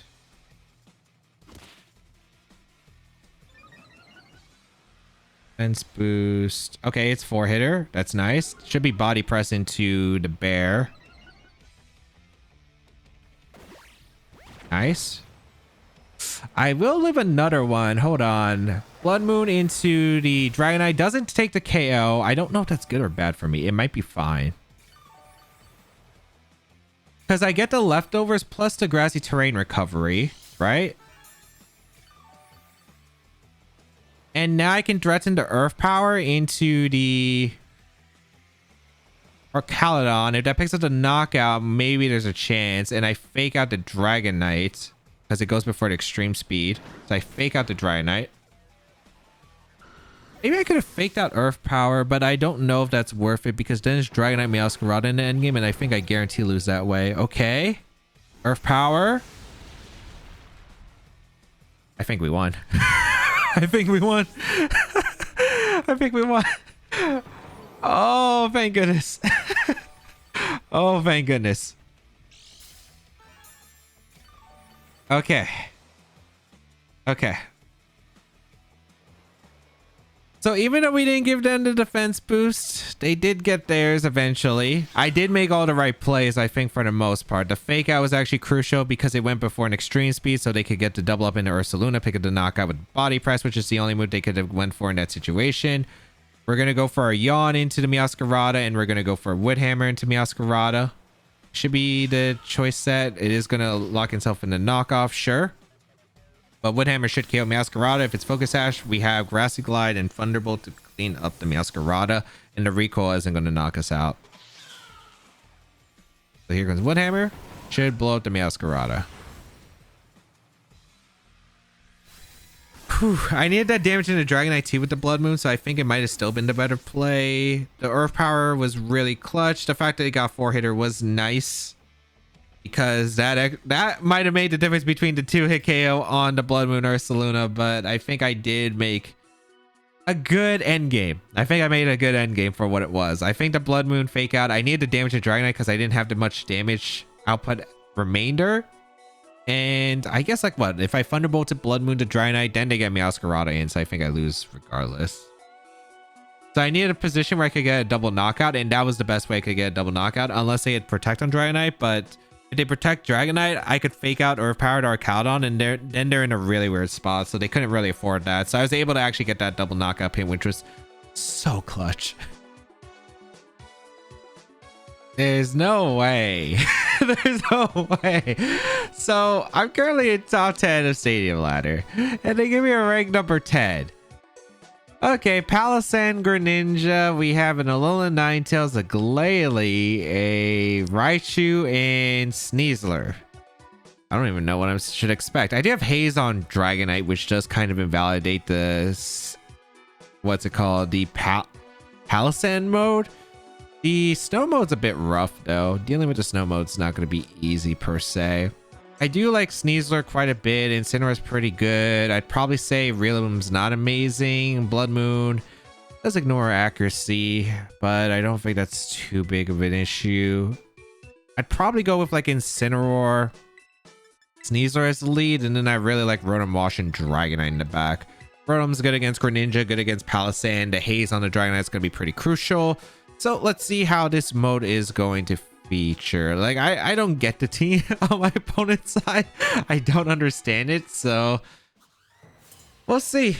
Defense boost. Okay, it's 4-hitter. That's nice. Should be Body Press into the bear. Nice. I will live another one. Hold on. Blood Moon into the Dragonite doesn't take the KO. I don't know if that's good or bad for me. It might be fine. Because I get the leftovers plus the Grassy Terrain recovery, right? And now I can threaten the Earth Power into the Archaludon. If that picks up the knockout, maybe there's a chance. And I fake out the Dragonite because it goes before the Extreme Speed. So I fake out the Dragonite. Maybe I could have faked out Earth Power, but I don't know if that's worth it because then it's Dragonite Meowscarada in the endgame, and I think I guarantee lose that way. Okay. Earth Power. I think we won. I think we won. I think we won. Oh, thank goodness. Oh, thank goodness. Okay. Okay. So even though we didn't give them the defense boost, they did get theirs eventually. I did make all the right plays, I think, for the most part. The fake out was actually crucial because it went before an Extreme Speed, so they could get the double up into Ursaluna, pick up the knockout with Body Press, which is the only move they could have went for in that situation. We're going to go for a Yawn into the Meowscarada, and we're going to go for a Woodhammer into Meowscarada. Should be the choice set. It is going to lock itself in the knockoff, sure. But Woodhammer should KO Meowscarada. If it's Focus Sash, we have Grassy Glide and Thunderbolt to clean up the Meowscarada, and the recoil isn't going to knock us out. So here comes Woodhammer. Should blow up the Meowscarada. Whew, I needed that damage into Dragonite too with the Blood Moon, so I think it might have still been the better play. The Earth Power was really clutch. The fact that it got 4-hitter was nice, because that might have made the difference between the 2-hit KO on the Blood Moon Ursaluna, but I think I did make a good end game. I think I made a good end game for what it was. I think the Blood Moon fake out, I needed the damage to Dragonite because I didn't have the much damage output remainder. And I guess, like, what? If I Thunderbolted Blood Moon to Dragonite, then they get Meowscarada in, so I think I lose regardless. So I needed a position where I could get a double knockout, and that was the best way I could get a double knockout, unless they had Protect on Dragonite. But if they Protect Dragonite, I could fake out Earth Powered Archaludon, and then they're in a really weird spot, so they couldn't really afford that. So I was able to actually get that double knockout pin, which was so clutch. There's no way. There's no way. So I'm currently in top 10 of Stadium Ladder, and they give me a rank number 10. Okay, Palossand, Greninja. We have an Alolan Ninetales, a Glalie, a Raichu, and Sneasler. I don't even know what I should expect. I do have Haze on Dragonite, which does kind of invalidate the... what's it called? The Palossand mode. The snow mode's a bit rough, though. Dealing with the snow mode's not going to be easy, per se. I do like Sneasler quite a bit. Incineroar's pretty good. I'd probably say Rillaboom's not amazing. Blood Moon does ignore accuracy, but I don't think that's too big of an issue. I'd probably go with, like, Incineroar, Sneasler as the lead, and then I really like Rotom-Wash and Dragonite in the back. Rotom's good against Greninja, good against Palossand. The Haze on the Dragonite is going to be pretty crucial. So let's see how this mode is going to feature. Like, I don't get the team on my opponent's side. I don't understand it, so we'll see.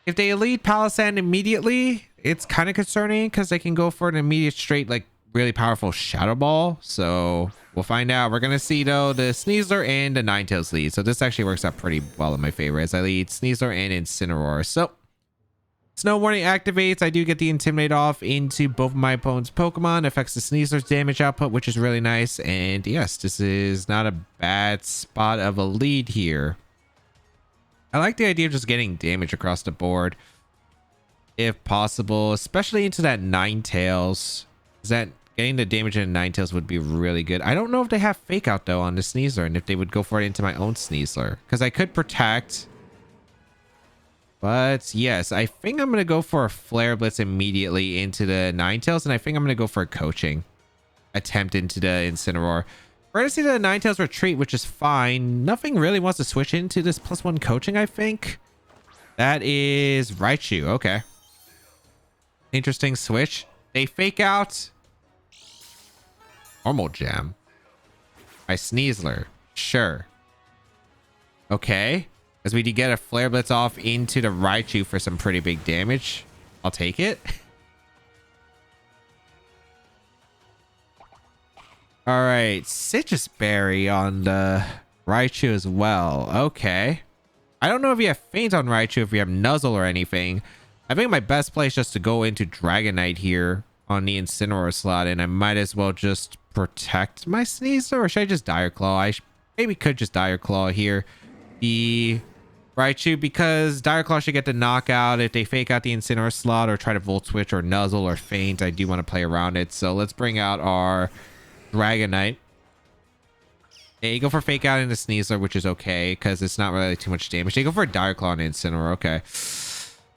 If they elite Palossand immediately, it's kind of concerning because they can go for an immediate straight, like, really powerful Shadow Ball. So we'll find out. We're gonna see though the Sneasler and the Ninetales lead. So this actually works out pretty well in my favor as I lead Sneasler and Incineroar. So Snow Warning activates. I do get the Intimidate off into both of my opponent's Pokemon. Affects the Sneasler's damage output, which is really nice. And yes, this is not a bad spot of a lead here. I like the idea of just getting damage across the board if possible, especially into that Ninetales. Is that getting the damage in Ninetales would be really good. I don't know if they have Fake Out though on the Sneasler and if they would go for it into my own Sneasler, because I could protect. But yes, I think I'm going to go for a Flare Blitz immediately into the Ninetales, and I think I'm going to go for a coaching attempt into the Incineroar. We're going to see the Ninetales retreat, which is fine. Nothing really wants to switch into this +1 coaching, I think. That is Raichu. Okay. Interesting switch. They Fake Out. Normal Gem. My Sneasler. Sure. Okay. As we do get a Flare Blitz off into the Raichu for some pretty big damage. I'll take it. Alright. Citrus Berry on the Raichu as well. Okay. I don't know if you have Faint on Raichu, if you have Nuzzle or anything. I think my best play is just to go into Dragonite here on the Incineroar slot, and I might as well just protect my Sneasler, or should I just Dire Claw? I maybe could just Dire Claw here the Raichu, because Dire Claw should get the knockout if they Fake Out the Incineroar slot or try to Volt Switch or Nuzzle or Faint. I do want to play around it, so let's bring out our Dragonite. They go for Fake Out into Sneasler, which is okay because it's not really too much damage. They go for a Dire Claw and Incineroar. Okay.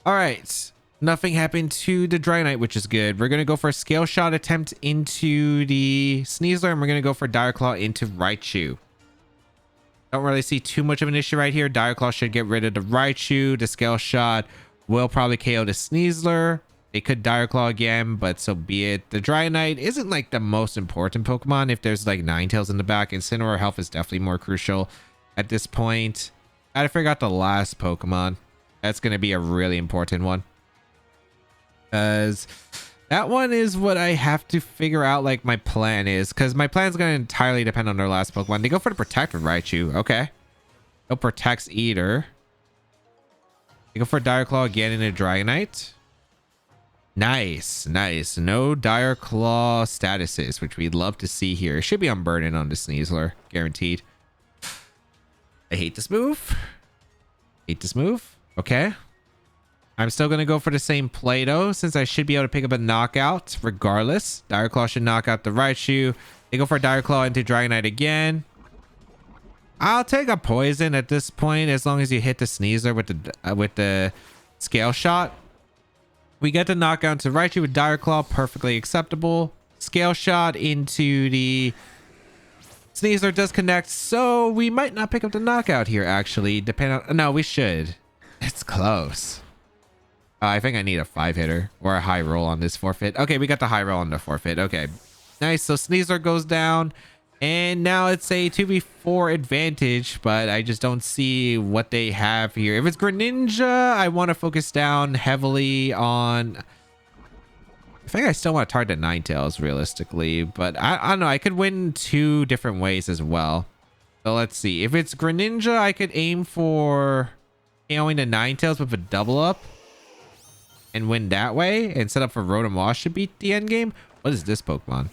All right. Nothing happened to the Dragonite, which is good. We're going to go for a Scale Shot attempt into the Sneasler, and we're going to go for Dire Claw into Raichu. Don't really see too much of an issue right here. Dire Claw should get rid of the Raichu. The Scale Shot will probably KO the Sneasler. They could Dire Claw again, but so be it. The Dragonite isn't like the most important Pokemon. If there's like Ninetales in the back, Incineroar health is definitely more crucial at this point. I had to figure out the last Pokemon. That's going to be a really important one, because that one is what I have to figure out like my plan is, because my plan is going to entirely depend on their last Pokemon. They go for the Protect with Raichu. Okay. No Protects either. They go for Dire Claw again in a Dragonite. Nice, nice. No Dire Claw statuses, which we'd love to see here. It should be Unburden on the Sneasler, guaranteed. I hate this move. Hate this move. Okay. I'm still going to go for the same play though, since I should be able to pick up a knockout regardless. Dire Claw should knock out the Raichu. They go for Dire Claw into Dragonite again. I'll take a poison at this point as long as you hit the Sneasler with the Scale Shot. We get the knockout to Raichu with Dire Claw, perfectly acceptable. Scale Shot into the Sneasler does connect, so we might not pick up the knockout here actually. Depending on, no, we should. It's close. I think I need a 5-hitter or a high roll on this forfeit. Okay, we got the high roll on the forfeit. Okay, nice. So Sneasler goes down, and now it's a 2v4 advantage, but I just don't see what they have here. If it's Greninja, I want to focus down heavily on... I think I still want to target Ninetales realistically, but I don't know. I could win two different ways as well. So let's see. If it's Greninja, I could aim for KOing the Ninetales with a double up and win that way and set up for Rotom-Wash to beat the end game. What is this Pokemon?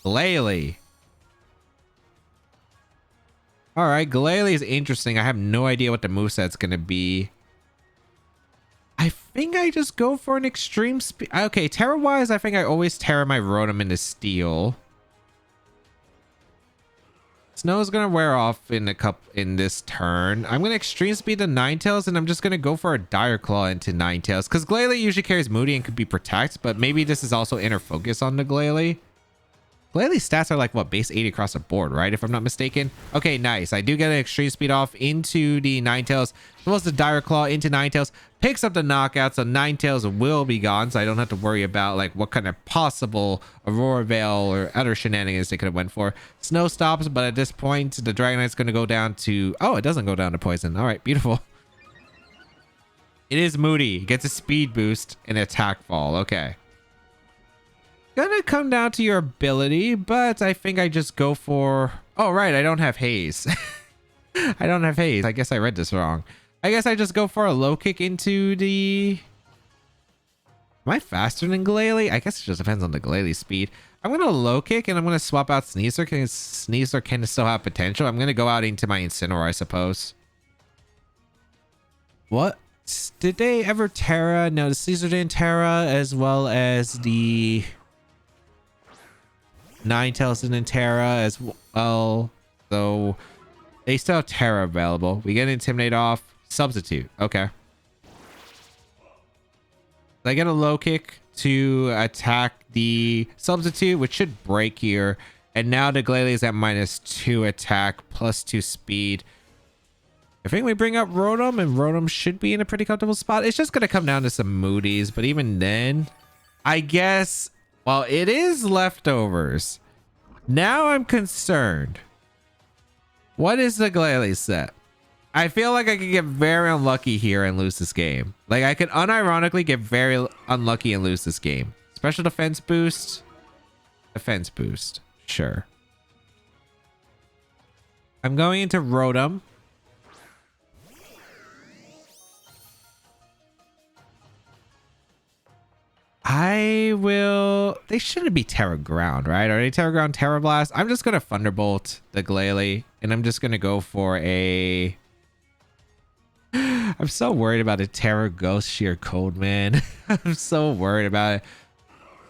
Glalie. All right, Glalie is interesting. I have no idea what the moveset's going to be. I think I just go for an extreme speed. Okay, Terra-wise, I think I always Terra my Rotom into Steel. Snow is going to wear off in this turn. I'm going to extreme speed the Ninetales, and I'm just going to go for a Dire Claw into Ninetales, because Glalie usually carries Moody and could be Protect, but maybe this is also Inner Focus on the Glalie. Glalie's stats are like, what, base 80 across the board, right? If I'm not mistaken. Okay, nice. I do get an extreme speed off into the Ninetales, as well as the Dire Claw into Ninetales. picks up the knockout, so Ninetales will be gone, so I don't have to worry about like what kind of possible Aurora Veil or other shenanigans they could have went for. Snow stops, but at this point the Dragonite's going to go down to, oh, it doesn't go down to poison. All right, beautiful. It is Moody. Gets a speed boost and attack fall. Okay. Gonna come down to your ability, but I think I just go for, oh right, I don't have haze. I don't have haze. I guess I read this wrong. I guess I just go for a low kick into the, am I faster than Glalie? I guess it just depends on the Glalie speed. I'm gonna low kick and I'm gonna swap out Sneasler because Sneasler can still have potential. I'm gonna go out into my Incineroar, I suppose. What? Did they ever Terra? No, the Sneasler didn't Terra, as well as the Ninetales didn't Terra as well. So they still have Terra available. We get Intimidate off. Substitute. Okay. I get a low kick to attack the substitute, which should break here. And now the Glalie is at -2 attack, +2 speed. I think we bring up Rotom, and Rotom should be in a pretty comfortable spot. It's just going to come down to some Moody's, but even then, I guess, well, it is leftovers. Now I'm concerned. What is the Glalie set? I feel like I could get very unlucky here and lose this game. Like, I could unironically get very unlucky and lose this game. Special defense boost. Defense boost. Sure. I'm going into Rotom. I will, they shouldn't be Terra Ground, right? Are they Terra Ground, Terra Blast? I'm just going to Thunderbolt the Glalie, and I'm just going to go for a, I'm so worried about a Terra Ghost Sheer Cold, man. I'm so worried about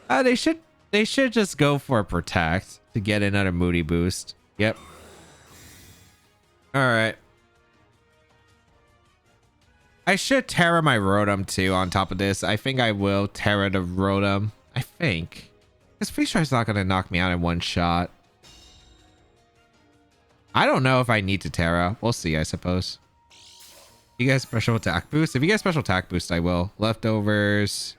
it. They should just go for a Protect to get another Moody boost. Yep. All right. I should Terra my Rotom too on top of this. I think I will Terra the Rotom. I think. Because Freeze Drive's not going to knock me out in one shot. I don't know if I need to Terra. We'll see, I suppose. You guys special attack boost? If you get special attack boost, I will. Leftovers.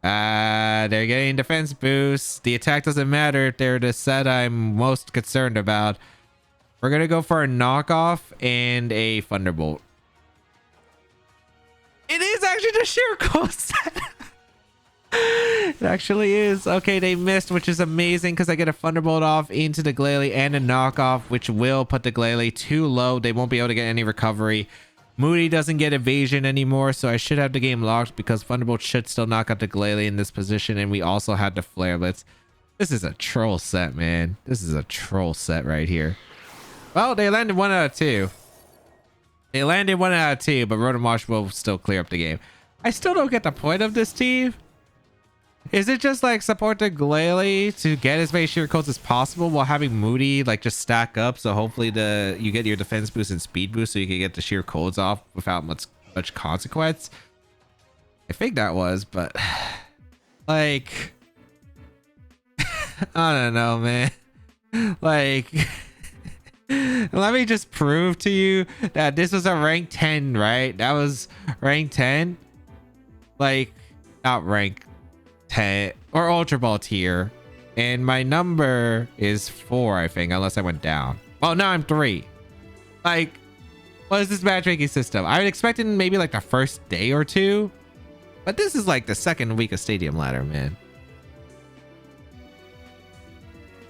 They're getting defense boosts. The attack doesn't matter if they're the set I'm most concerned about. We're going to go for a knockoff and a Thunderbolt. It is actually the Sheer Cold set. It actually is. Okay, they missed, which is amazing because I get a Thunderbolt off into the Glalie and a knockoff, which will put the Glalie too low. They won't be able to get any recovery. Moody doesn't get evasion anymore, so I should have the game locked because Thunderbolt should still knock out the Glalie in this position, and we also had the Flare Blitz. This is a troll set, man. This is a troll set right here. Well, they landed 1 out of 2. They landed 1 out of 2, but Rotom-Wash will still clear up the game. I still don't get the point of this team. Is it just like support the Glalie to get as many Sheer Codes as possible while having Moody like just stack up, so hopefully you get your defense boost and speed boost so you can get the Sheer Codes off without much consequence? I think that was, but like I don't know, man. Like let me just prove to you that this was a rank 10, right? That was rank 10. Like, not rank 10 or Ultra Ball tier. And my number is 4, I think, unless I went down. Well, now I'm 3. Like, what is this matchmaking system? I would expect it in maybe like the first day or 2. But this is like the second week of Stadium Ladder, man.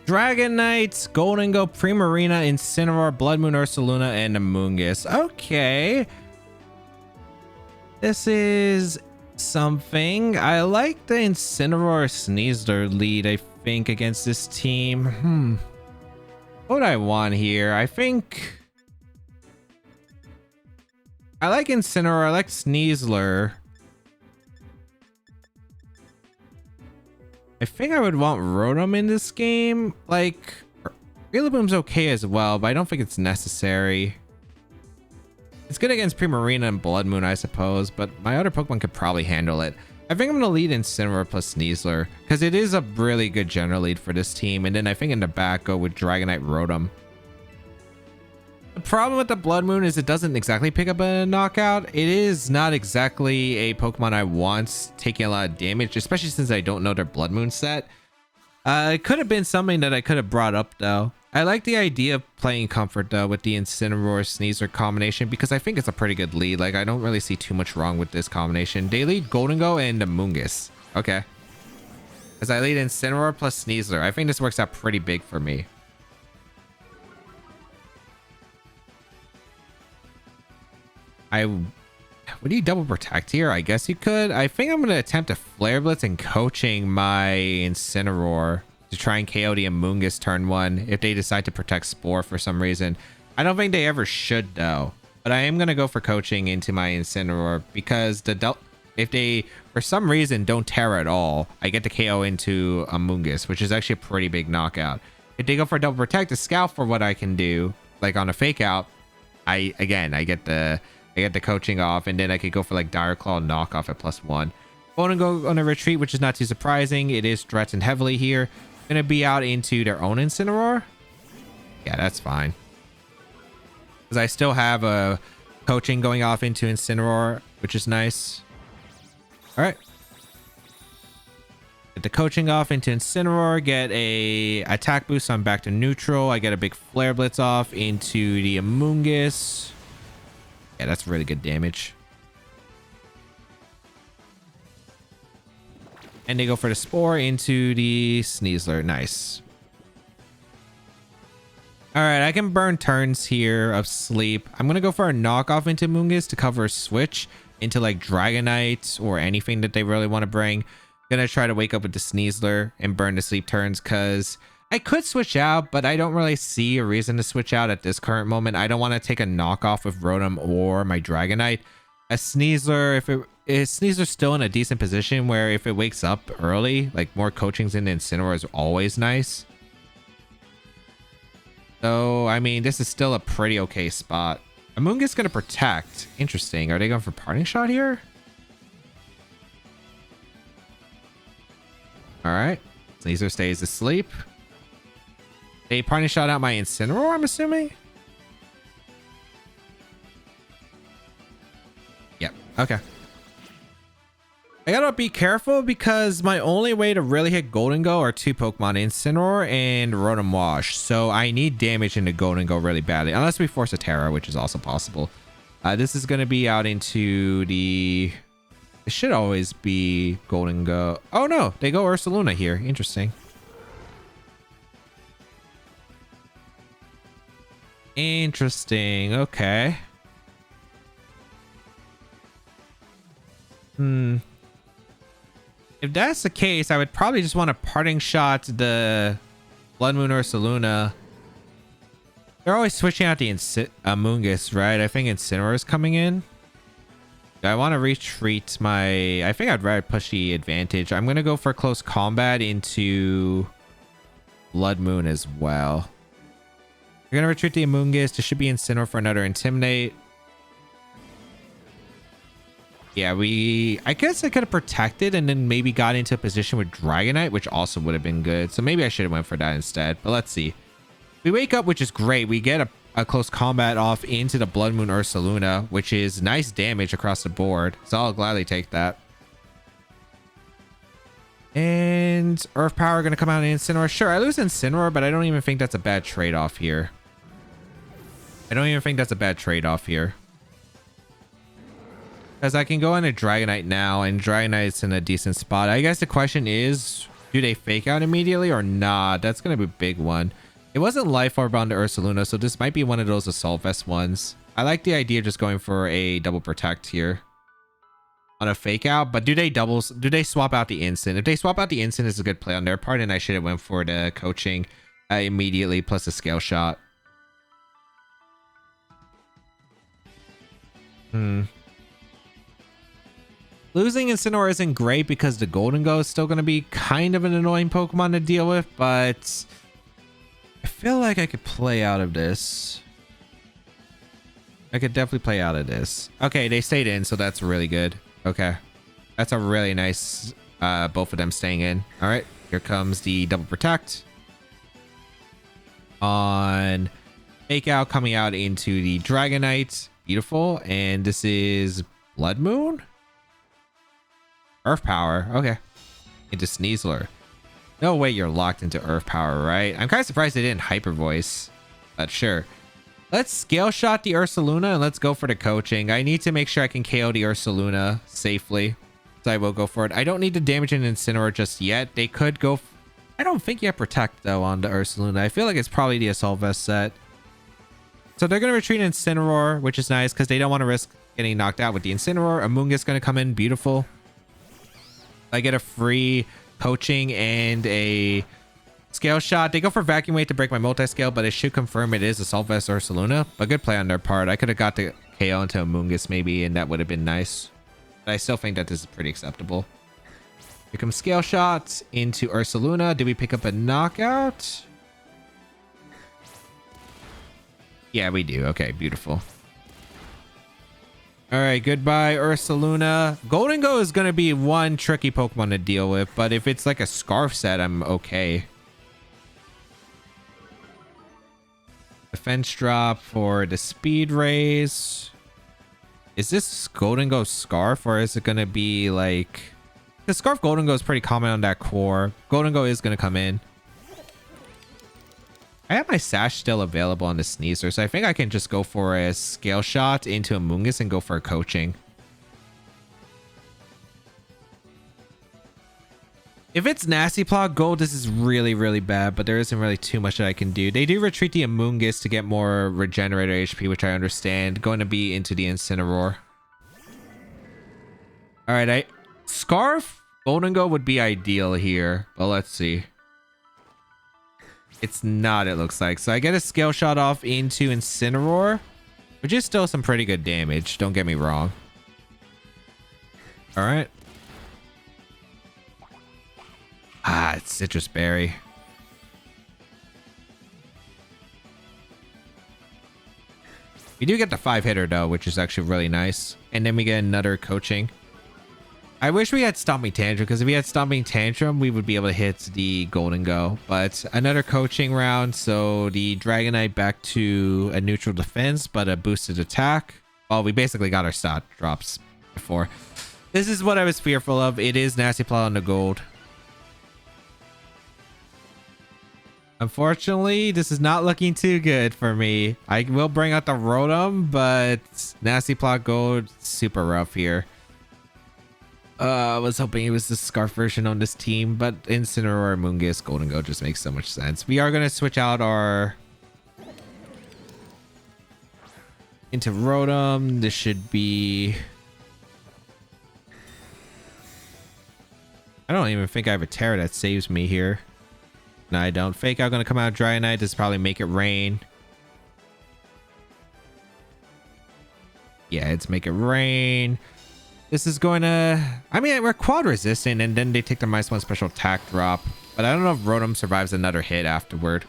Dragonite, Goldengo, Primarina, Incineroar, Blood Moon, Ursaluna, and Amoonguss. Okay. This is something. I like the Incineroar Sneasler lead, I think, against this team. What would I want here? I think I like Incineroar. I like Sneasler. I think I would want Rotom in this game. Like, Rillaboom's okay as well, but I don't think it's necessary. It's good against Primarina and Blood Moon, I suppose, but my other Pokemon could probably handle it. I think I'm going to lead Incineroar plus Sneasler, because it is a really good general lead for this team. And then I think in the back, go with Dragonite Rotom. The problem with the Blood Moon is it doesn't exactly pick up a knockout. It is not exactly a Pokemon I want taking a lot of damage, especially since I don't know their Blood Moon set. It could have been something that I could have brought up though. I like the idea of playing Comfort though with the Incineroar Sneasler combination because I think it's a pretty good lead. Like I don't really see too much wrong with this combination. They lead Goldengo and Amoonguss. Okay. As I lead Incineroar plus Sneasler. I think this works out pretty big for me. Would you double protect here? I guess you could. I think I'm going to attempt a Flare Blitz and coaching my Incineroar to try and KO the Amoonguss turn 1 if they decide to protect Spore for some reason. I don't think they ever should though. But I am going to go for coaching into my Incineroar because if they for some reason don't Terra at all, I get to KO into Amoonguss, which is actually a pretty big knockout. If they go for double protect to scout for what I can do, like on a fake out, I get the coaching off, and then I could go for like Dire Claw knockoff at +1. Going to go on a retreat, which is not too surprising. It is threatened heavily here. Gonna be out into their own Incineroar. Yeah, that's fine. Because I still have a coaching going off into Incineroar, which is nice. All right. Get the coaching off into Incineroar. Get a attack boost. So I'm back to neutral. I get a big Flare Blitz off into the Amoonguss. Yeah, that's really good damage. And they go for the Spore into the Sneasler. Nice. All right, I can burn turns here of sleep. I'm going to go for a knockoff into Amoonguss to cover a switch into like Dragonite or anything that they really want to bring. Going to try to wake up with the Sneasler and burn the sleep turns because I could switch out, but I don't really see a reason to switch out at this current moment. I don't want to take a knockoff with Rotom or my Dragonite. A Sneasler, if Sneasler's still in a decent position where if it wakes up early, like more coachings in Incineroar is always nice. So, I mean, this is still a pretty okay spot. Amoonguss going to protect. Interesting. Are they going for Parting Shot here? All right. Sneasler stays asleep. They Parting Shot out my Incineroar, I'm assuming? Yep. Okay. I gotta be careful because my only way to really hit Goldengo are two Pokemon, Incineroar and Rotom-Wash. So I need damage into Goldengo really badly. Unless we force a Terra, which is also possible. This is going to be out into the... It should always be Goldengo. Oh no, they go Ursaluna here. Interesting. Interesting. Okay. If that's the case, I would probably just want to Parting Shot the Blood Moon Ursaluna. They're always switching out the Amoonguss, right? I think Incineroar is coming in. I want to retreat my... I think I'd rather push the advantage. I'm going to go for close combat into Blood Moon as well. We're going to retreat the Amoonguss. There should be Incineroar for another Intimidate. Yeah, I guess I could have protected and then maybe got into a position with Dragonite, which also would have been good. So maybe I should have went for that instead. But let's see. We wake up, which is great. We get a close combat off into the Blood Moon Ursaluna, which is nice damage across the board. So I'll gladly take that. And Earth Power going to come out in Incineroar. Sure, I lose Incineroar, but I don't even think that's a bad trade-off here. I don't even think that's a bad trade-off here. Because I can go into Dragonite now, and Dragonite's in a decent spot. I guess the question is, do they fake out immediately or not? That's going to be a big one. It wasn't Life Orb on the Ursaluna, so this might be one of those Assault Vest ones. I like the idea of just going for a double protect here on a fake out, but do they swap out the instant? If they swap out the instant, it's a good play on their part, and I should have went for the coaching immediately plus a scale shot. Losing Incineroar isn't great because the Goldengo is still going to be kind of an annoying Pokemon to deal with, but I feel like I could play out of this. I could definitely play out of this. Okay, they stayed in, so that's really good. Okay. That's a really nice, both of them staying in. All right, here comes the double protect on Fake Out coming out into the Dragonite. Beautiful. And this is Blood Moon? Earth Power. Okay. Into Sneasler. No way you're locked into Earth Power, right? I'm kind of surprised they didn't Hyper Voice. But sure. Let's Scale Shot the Ursaluna and let's go for the coaching. I need to make sure I can KO the Ursaluna safely. So I will go for it. I don't need to damage an Incineroar just yet. They could go... I don't think you have Protect, though, on the Ursaluna. I feel like it's probably the Assault Vest set. So they're going to retreat Incineroar, which is nice because they don't want to risk getting knocked out with the Incineroar. Amoonguss going to come in. Beautiful. I get a free coaching and a Scale Shot. They go for Vacuum Wave to break my multi-scale, but it should confirm it is Assault Vest or Ursaluna. But good play on their part. I could have got the KO into Amoonguss maybe, and that would have been nice. But I still think that this is pretty acceptable. Here comes Scale Shot into Ursaluna. Did we pick up a knockout? Yeah, we do. Okay, beautiful. All right, goodbye, Ursaluna. Golden Go is going to be one tricky Pokemon to deal with, but if it's like a Scarf set, I'm okay. Defense drop for the Speed Raise. Is this Golden Go Scarf, or is it going to be like... The Scarf Golden Go is pretty common on that core. Golden Go is going to come in. I have my Sash still available on the Sneasler, so I think I can just go for a Scale Shot into Amoonguss and go for a coaching. If it's Nasty Plot Gold, this is really, really bad, but there isn't really too much that I can do. They do retreat the Amoonguss to get more Regenerator HP, which I understand. Going to be into the Incineroar. Alright, Scarf Golden Go would be ideal here, but let's see. It's not, it looks like. So I get a Scale Shot off into Incineroar, which is still some pretty good damage. Don't get me wrong. All right. Ah, it's Citrus Berry. We do get the 5-hitter though, which is actually really nice. And then we get another coaching. I wish we had Stomping Tantrum, because if we had Stomping Tantrum, we would be able to hit the Golden Go. But another coaching round, so the Dragonite back to a neutral defense, but a boosted attack. Well, we basically got our stat drops before. This is what I was fearful of. It is Nasty Plot on the gold. Unfortunately, this is not looking too good for me. I will bring out the Rotom, but Nasty Plot Gold, super rough here. I was hoping it was the Scarf version on this team, but Incineroar, Amoonguss, Golden Go just makes so much sense. We are going to switch out our... into Rotom. This should be... I don't even think I have a Terra that saves me here. No, I don't. Fake Out going to come out Dragonite. This probably make it rain. Yeah, it's make it rain. This is going to... I mean, we're quad resistant, and then they take the -1 special attack drop. But I don't know if Rotom survives another hit afterward.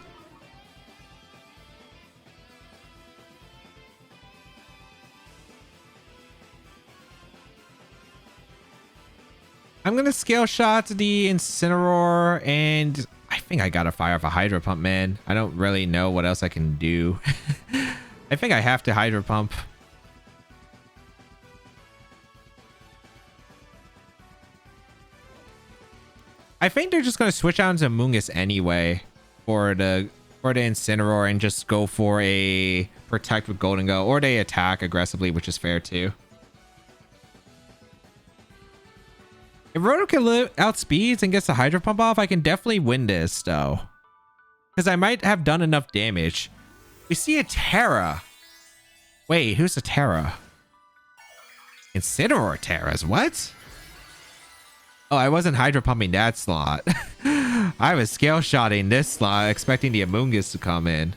I'm going to Scale Shot the Incineroar, and I think I got to fire off a Hydro Pump, man. I don't really know what else I can do. I think I have to Hydro Pump. I think they're just going to switch out into Amoonguss anyway for the Incineroar and just go for a Protect with Golden Go, or they attack aggressively, which is fair too. If Rotom can outspeeds and gets the Hydro Pump off, I can definitely win this though, because I might have done enough damage. We see a Terra. Wait, who's a Terra? Incineroar Terras, what? Oh, I wasn't Hydro Pumping that slot. I was Scale Shotting this slot, expecting the Amoonguss to come in.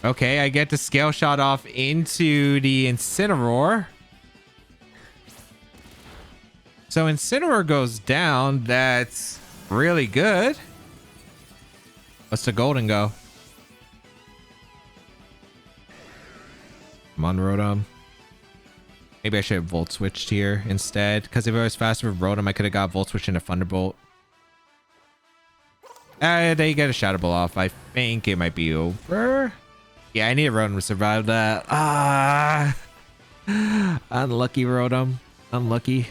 Okay, I get the Scale Shot off into the Incineroar. So Incineroar goes down. That's really good. What's the Golden Go? Come on, Rotom. Maybe I should have Volt Switched here instead, because if I was faster with Rotom, I could have got Volt Switch into Thunderbolt. They get a Shadow Ball off. I think it might be over. Yeah, I need a Rotom to survive that. Ah, unlucky Rotom. Unlucky.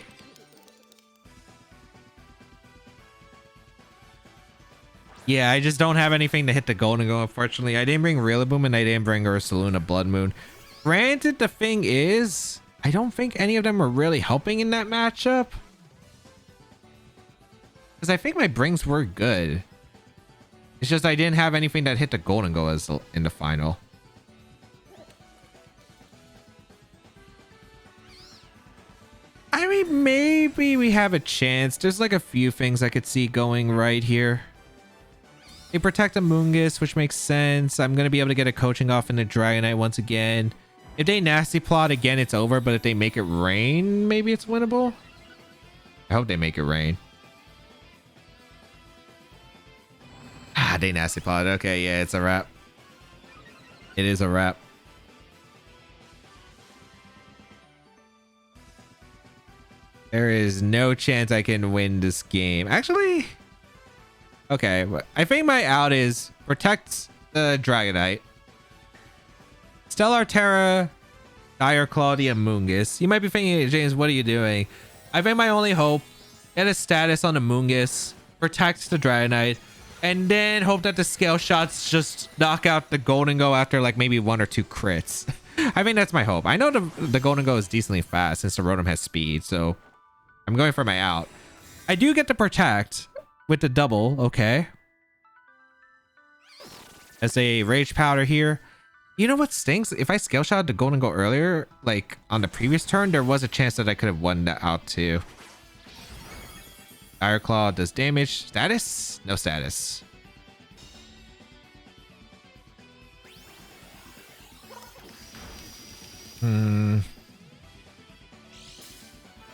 Yeah, I just don't have anything to hit the Golden Go, unfortunately. I didn't bring Rillaboom and I didn't bring Ursaluna Blood Moon. Granted, the thing is, I don't think any of them are really helping in that matchup. Because I think my brings were good. It's just I didn't have anything that hit the Golden Go as in the final. I mean, maybe we have a chance. There's like a few things I could see going right here. They protect Amoonguss, which makes sense. I'm going to be able to get a coaching off in the Dragonite once again. If they Nasty Plot again, it's over. But if they make it rain, maybe it's winnable. I hope they make it rain. Ah, they Nasty Plot. Okay, yeah, it's a wrap. It is a wrap. There is no chance I can win this game. Actually... Okay, I think my out is protect the Dragonite, Stellar Terra, Dire Claw, the Amoonguss. You might be thinking, James, what are you doing? I think my only hope, get a status on Amoonguss, protect the Dragonite, and then hope that the Scale Shots just knock out the Golden Go after like maybe 1 or 2 crits. I think that's my hope. I know the Golden Go is decently fast since the Rotom has speed, so I'm going for my out. I do get to protect with the double, okay. As a Rage Powder here. You know what stinks? If I Scale Shot the Golden Go earlier, like on the previous turn, there was a chance that I could have won that out too. Dire Claw does damage. Status? No status.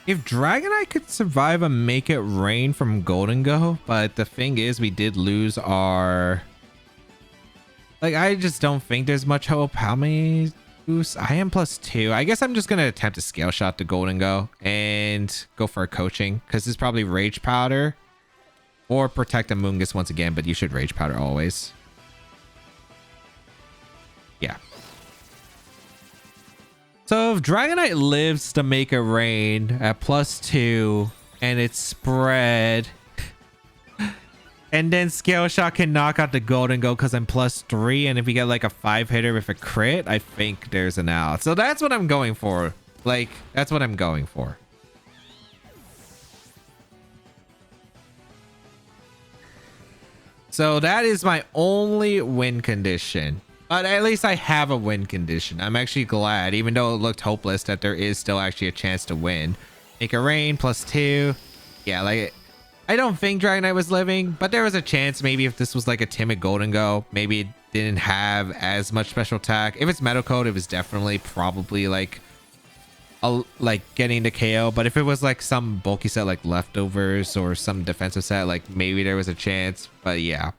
If Dragonite could survive a Make It Rain from Golden Go, but the thing is we did lose our... Like, I just don't think there's much hope. How many boosts? I am +2. I guess I'm just going to attempt to Scale Shot the Golden Go and go for a coaching because it's probably Rage Powder or protect Amoonguss once again, but you should Rage Powder always. Yeah. So if Dragonite lives to make it rain at +2 and it's spread and then Scale Shot can knock out the Golden Go because I'm +3, and if you get like a 5-hitter with a crit, I think there's an out. So that's what I'm going for. Like, that's what I'm going for. So that is my only win condition. But at least I have a win condition. I'm actually glad, even though it looked hopeless, that there is still actually a chance to win. Make it rain, +2. Yeah, like, I don't think Dragonite was living, but there was a chance maybe if this was like a timid Golden Go, maybe it didn't have as much special attack. If it's Metal Coat, it was definitely probably like getting the KO. But if it was like some bulky set like Leftovers or some defensive set, like maybe there was a chance. But yeah.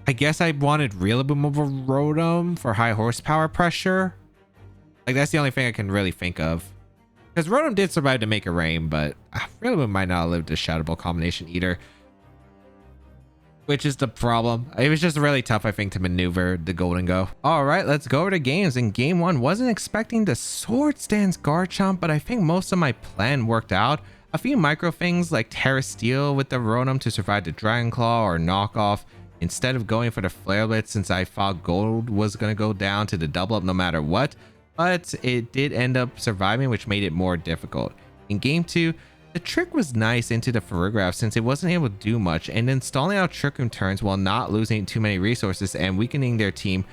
I guess I wanted Rillaboom over Rotom for high horsepower pressure. Like, that's the only thing I can really think of. Because Rotom did survive to make it rain, but Rillaboom might not have lived the Shadow Ball combination either. Which is the problem. It was just really tough, I think, to maneuver the Golden Go. Alright, let's go over to games. In game 1, wasn't expecting the Swords Dance Garchomp, but I think most of my plan worked out. A few micro things like Terra Steel with the Rotom to survive the Dragon Claw or knockoff, instead of going for the Flare Blitz, since I thought gold was going to go down to the double up no matter what, but it did end up surviving, which made it more difficult. In game 2, the trick was nice into the Farigiraf since it wasn't able to do much, and then stalling out Trick Room turns while not losing too many resources and weakening their team,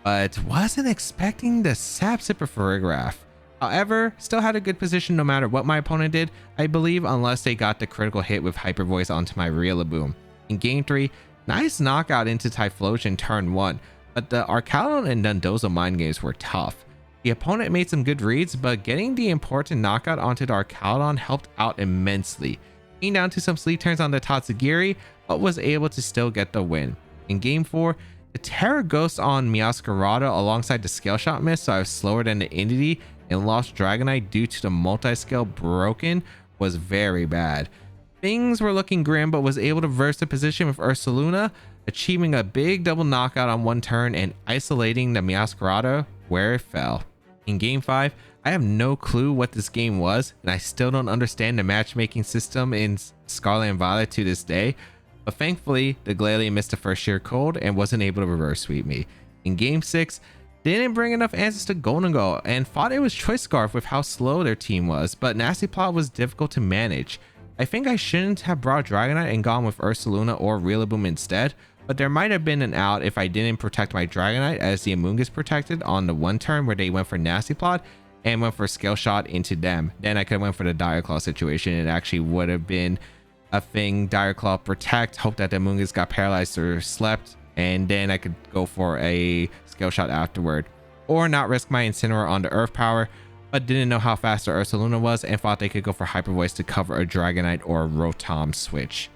but wasn't expecting the Sap Sipper Farigiraf. However, still had a good position no matter what my opponent did, I believe, unless they got the critical hit with Hyper Voice onto my Rillaboom. In game 3, nice knockout into Typhlosion turn 1, but the Arcalon and Dondozo mind games were tough. The opponent made some good reads, but getting the important knockout onto the Arcalon helped out immensely. Came down to some sleep turns on the Tatsugiri, but was able to still get the win. In game 4, the Terra Ghost on Meowscarada alongside the Scale Shot miss, so I was slower than the Entity, and lost Dragonite due to the multi-scale broken was very bad. Things were looking grim, but was able to reverse the position with Ursaluna, achieving a big double knockout on one turn and isolating the Meowscarada where it fell. In Game 5, I have no clue what this game was, and I still don't understand the matchmaking system in Scarlet and Violet to this day, but thankfully, the Glalie missed the first sheer cold and wasn't able to reverse sweep me. In Game 6, didn't bring enough answers to Golden Go and thought it was Choice Scarf with how slow their team was, but Nasty Plot was difficult to manage. I think I shouldn't have brought Dragonite and gone with Ursaluna or Rillaboom instead, but there might have been an out if I didn't protect my Dragonite as the Amoonguss protected on the one turn where they went for Nasty Plot and went for Scale Shot into them. Then I could have went for the Dire Claw situation. It actually would have been a thing. Dire Claw protect, hope that the Amoonguss got paralyzed or slept, and then I could go for a Scale Shot afterward. Or not risk my Incineroar on the Earth Power, but didn't know how fast the Ursaluna was and thought they could go for Hyper Voice to cover a Dragonite or a Rotom switch.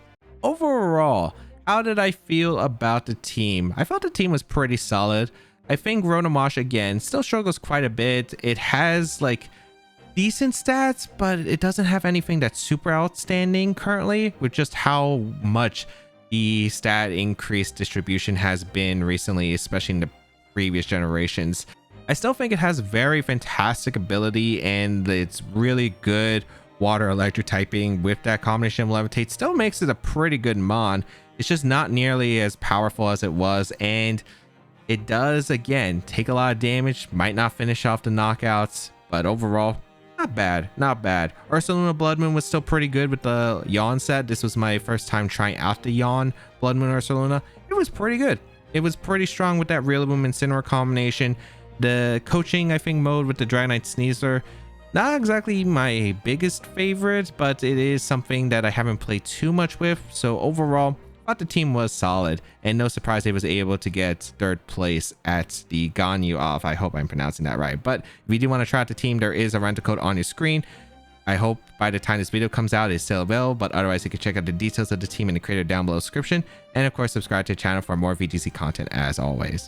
Overall, how did I feel about the team? I felt the team was pretty solid. I think Rotom-Wash again still struggles quite a bit. It has like decent stats, but it doesn't have anything that's super outstanding currently, with just how much the stat increase distribution has been recently, especially in the previous generations. I still think it has very fantastic ability, and it's really good water electric typing with that combination of Levitate still makes it a pretty good mon. It's just not nearly as powerful as it was, and it does again take a lot of damage, might not finish off the knockouts, but overall not bad, not bad. Ursaluna Blood Moon was still pretty good with the Yawn set. This was my first time trying out the Yawn Blood Moon Ursaluna. It was pretty good. It was pretty strong with that Rillaboom and Incineroar combination. The coaching, I think, mode with the Dragonite Sneasler, not exactly my biggest favorite, but it is something that I haven't played too much with. So overall, I thought the team was solid, and no surprise they was able to get 3rd place at the Ganyu Off. I hope I'm pronouncing that right. But if you do want to try out the team, there is a rental code on your screen. I hope by the time this video comes out it's still available, but otherwise you can check out the details of the team in the creator down below description, and of course subscribe to the channel for more VGC content as always.